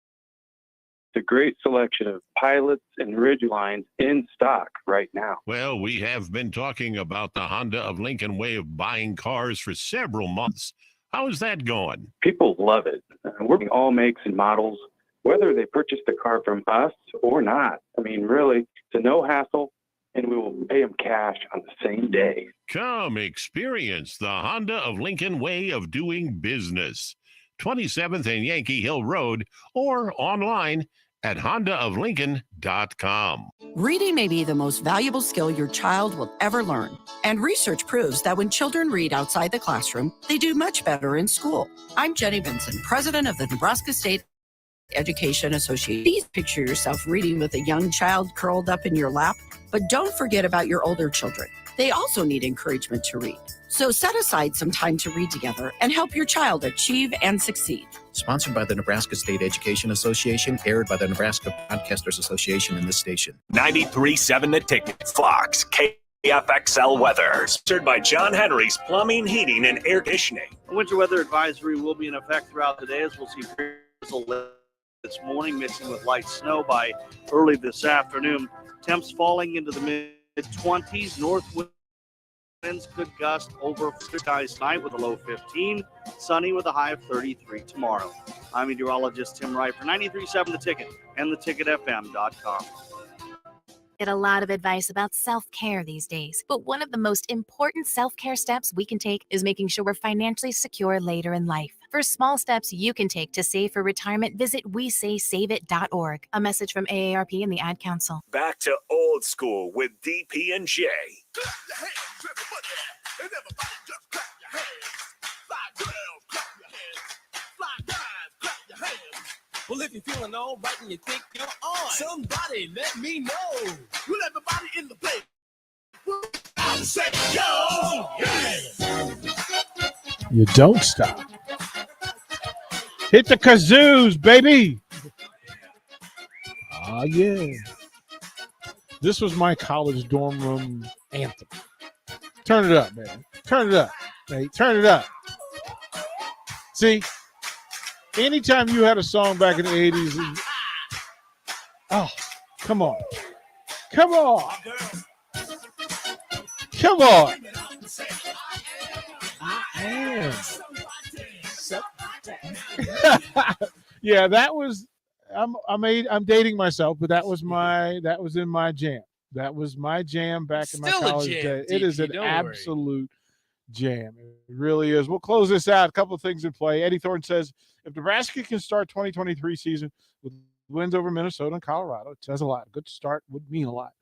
the great selection of pilots and Ridgelines in stock right now. Well, we have been talking about the Honda of Lincoln way of buying cars for several months. How is that going? People love it. We're buying all makes and models, whether they purchased the car from us or not. I mean, really, it's a no hassle, and we will pay them cash on the same day. Come experience the Honda of Lincoln way of doing business. 27th and Yankee Hill Road, or online at hondaoflincoln.com. Reading may be the most valuable skill your child will ever learn. And research proves that when children read outside the classroom, they do much better in school. I'm Jenny Benson, president of the Nebraska State Education Association. Please picture yourself reading with a young child curled up in your lap, but don't forget about your older children. They also need encouragement to read. So set aside some time to read together and help your child achieve and succeed. Sponsored by the Nebraska State Education Association, aired by the Nebraska Broadcasters Association in this station. 93.7 The Ticket. Fox KFXL weather. Sponsored by John Henry's Plumbing, Heating, and Air Conditioning. A winter weather advisory will be in effect throughout the day as we'll see drizzle this morning, mixing with light snow by early this afternoon. Temps falling into the mid-20s. North winds could gust over skies tonight with a low 15. Sunny with a high of 33 tomorrow. I'm meteorologist Tim Wright for 93.7 The Ticket and theticketfm.com. Get a lot of advice about self-care these days, but one of the most important self-care steps we can take is making sure we're financially secure later in life. For small steps you can take to save for retirement, visit WeSaySaveIt.org. A message from AARP and the Ad Council. Back to old school with DP and J. Well, if you're feeling all right and you think you're on, somebody let me know. Will everybody in the place? I'll say, yo, yeah. You don't stop. Hit the kazoos, baby. Oh, yeah. This was my college dorm room anthem. Turn it up, man. Turn it up. Hey, turn it up. See, anytime you had a song back in the 80s, oh, come on. Come on. Come on. I am. Yeah, that was I'm dating myself, but that was in my jam. That was my jam back in my college day. It is an absolute jam. It really is. We'll close this out. A couple of things in play. Eddie Thornton says, if Nebraska can start 2023 season with wins over Minnesota and Colorado, it says a lot. A good start would mean a lot.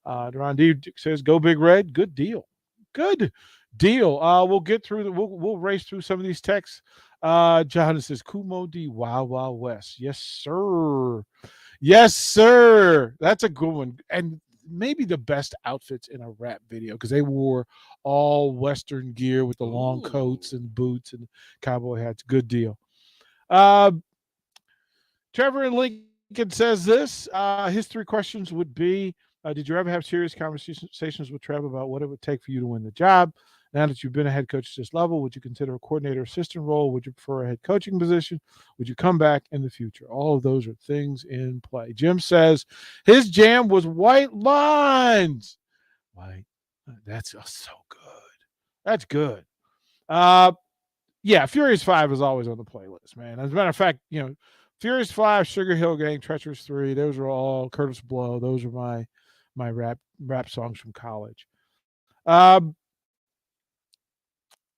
Deron D says, go Big Red. Good deal. Good deal. We'll get through we'll race through some of these texts. John says, Kumo D, Wild Wild West. Yes, sir. Yes, sir. That's a good one. And maybe the best outfits in a rap video because they wore all Western gear with the long coats and boots and cowboy hats. Good deal. Trevor in Lincoln says this. His three questions would be, did you ever have serious conversations with Trev about what it would take for you to win the job? Now that you've been a head coach at this level, would you consider a coordinator assistant role? Would you prefer a head coaching position? Would you come back in the future? All of those are things in play. Jim says his jam was white lines. White. That's so good. That's good. Yeah, Furious 5 is always on the playlist, man. As a matter of fact, Furious 5, Sugar Hill Gang, Treacherous 3, those are all Curtis Blow. Those are my rap songs from college.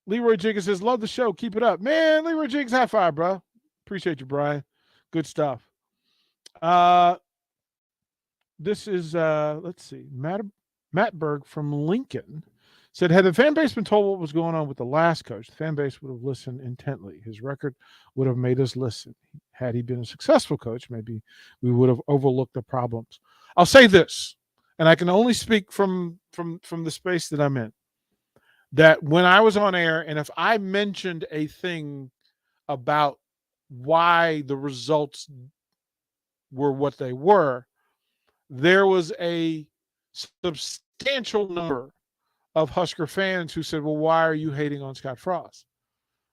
Leroy Jenkins says, love the show. Keep it up. Man, Leroy Jenkins, high five, bro. Appreciate you, Brian. Good stuff. This is, let's see, Matt Berg from Lincoln said, had the fan base been told what was going on with the last coach, the fan base would have listened intently. His record would have made us listen. Had he been a successful coach, maybe we would have overlooked the problems. I'll say this, and I can only speak from the space that I'm in, that when I was on air, and if I mentioned a thing about why the results were what they were, there was a substantial number of Husker fans who said, well, why are you hating on Scott Frost?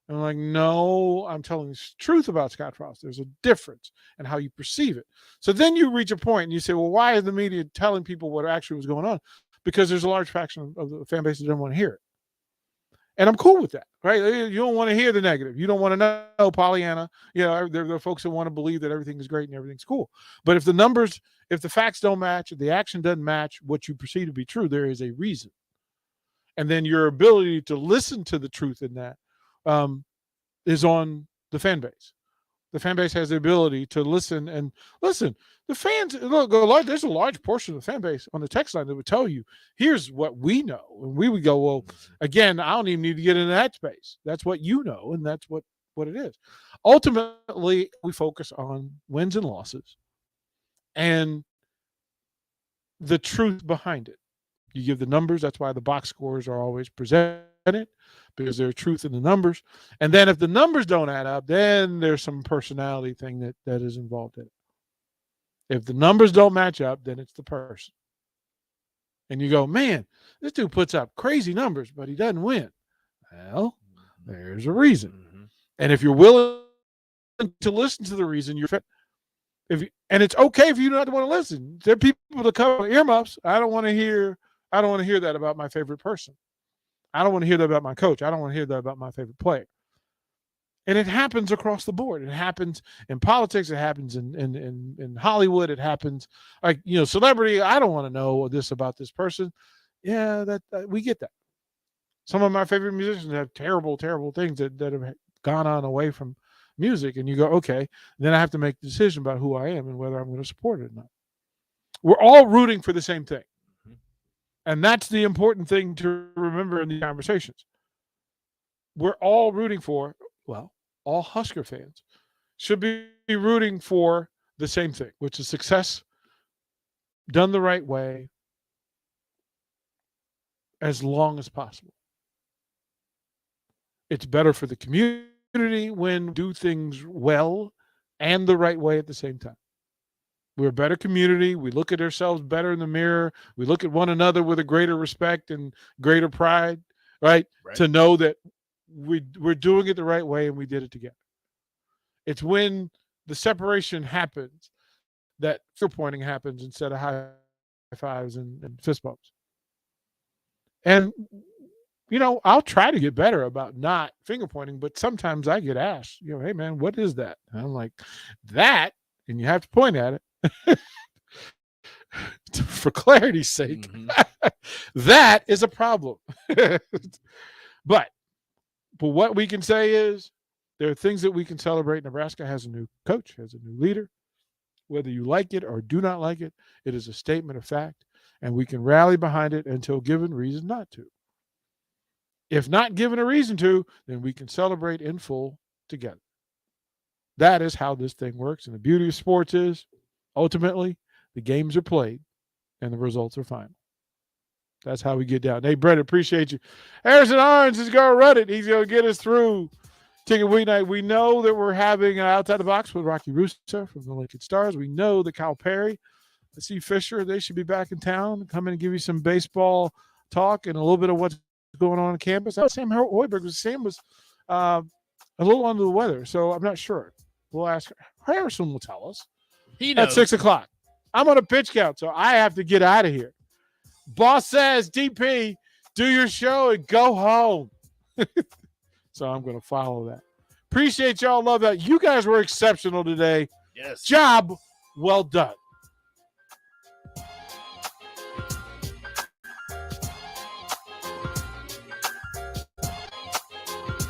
And I'm like, no, I'm telling the truth about Scott Frost. There's a difference in how you perceive it. So then you reach a point and you say, well, why is the media telling people what actually was going on? Because there's a large faction of the fan base that doesn't want to hear it. And I'm cool with that, right? You don't want to hear the negative. You don't want to know Pollyanna. There are folks that want to believe that everything is great and everything's cool. But if the facts don't match, if the action doesn't match what you perceive to be true, there is a reason. And then your ability to listen to the truth in that is on the fan base. The fan base has the ability to listen and listen. The fans, look, there's a large portion of the fan base on the text line that would tell you, here's what we know. And we would go, well, again, I don't even need to get into that space. That's what you know, and that's what it is. Ultimately, we focus on wins and losses and the truth behind it. You give the numbers. That's why the box scores are always presented, because there's truth in the numbers. And then if the numbers don't add up, then there's some personality thing that is involved in it. If the numbers don't match up, then it's the person. And you go, man, this dude puts up crazy numbers, but he doesn't win. Well, there's a reason. And if you're willing to listen to the reason, and it's okay if you don't want to listen. There are people that cover earmuffs. I don't want to hear that about my favorite person. I don't want to hear that about my coach. I don't want to hear that about my favorite player. And it happens across the board. It happens in politics. It happens in Hollywood. It happens celebrity. I don't want to know this about this person. Yeah, that we get that. Some of my favorite musicians have terrible, terrible things that have gone on away from music. And you go, okay, then I have to make the decision about who I am and whether I'm going to support it or not. We're all rooting for the same thing. And that's the important thing to remember in these conversations. We're all rooting for, all Husker fans should be rooting for the same thing, which is success done the right way as long as possible. It's better for the community when we do things well and the right way at the same time. We're a better community. We look at ourselves better in the mirror. We look at one another with a greater respect and greater pride, right? To know that we're doing it the right way and we did it together. It's when the separation happens that finger pointing happens instead of high fives and fist bumps. And, I'll try to get better about not finger pointing, but sometimes I get asked, hey, man, what is that? And I'm like, that, and you have to point at it. For clarity's sake, that is a problem. But what we can say is there are things that we can celebrate. Nebraska has a new coach, has a new leader. Whether you like it or do not like it, it is a statement of fact, and we can rally behind it until given reason not to. If not given a reason to, then we can celebrate in full together. That is how this thing works. And the beauty of sports is, ultimately, the games are played and the results are final. That's how we get down. Hey, Brett, appreciate you. Harrison Orange is going to run it. He's going to get us through Ticket Weeknight. We know that we're having Outside the Box with Rocky Rooster from the Lincoln Stars. We know that Kyle Perry, C. Fisher, they should be back in town, come in and give you some baseball talk and a little bit of what's going on campus. Sam Hoiberg was a little under the weather, so I'm not sure. We'll ask her. Harrison will tell us. He knows. At 6:00. I'm on a pitch count, so I have to get out of here. Boss says, DP, do your show and go home. So I'm going to follow that. Appreciate y'all. Love that. You guys were exceptional today. Yes. Job well done.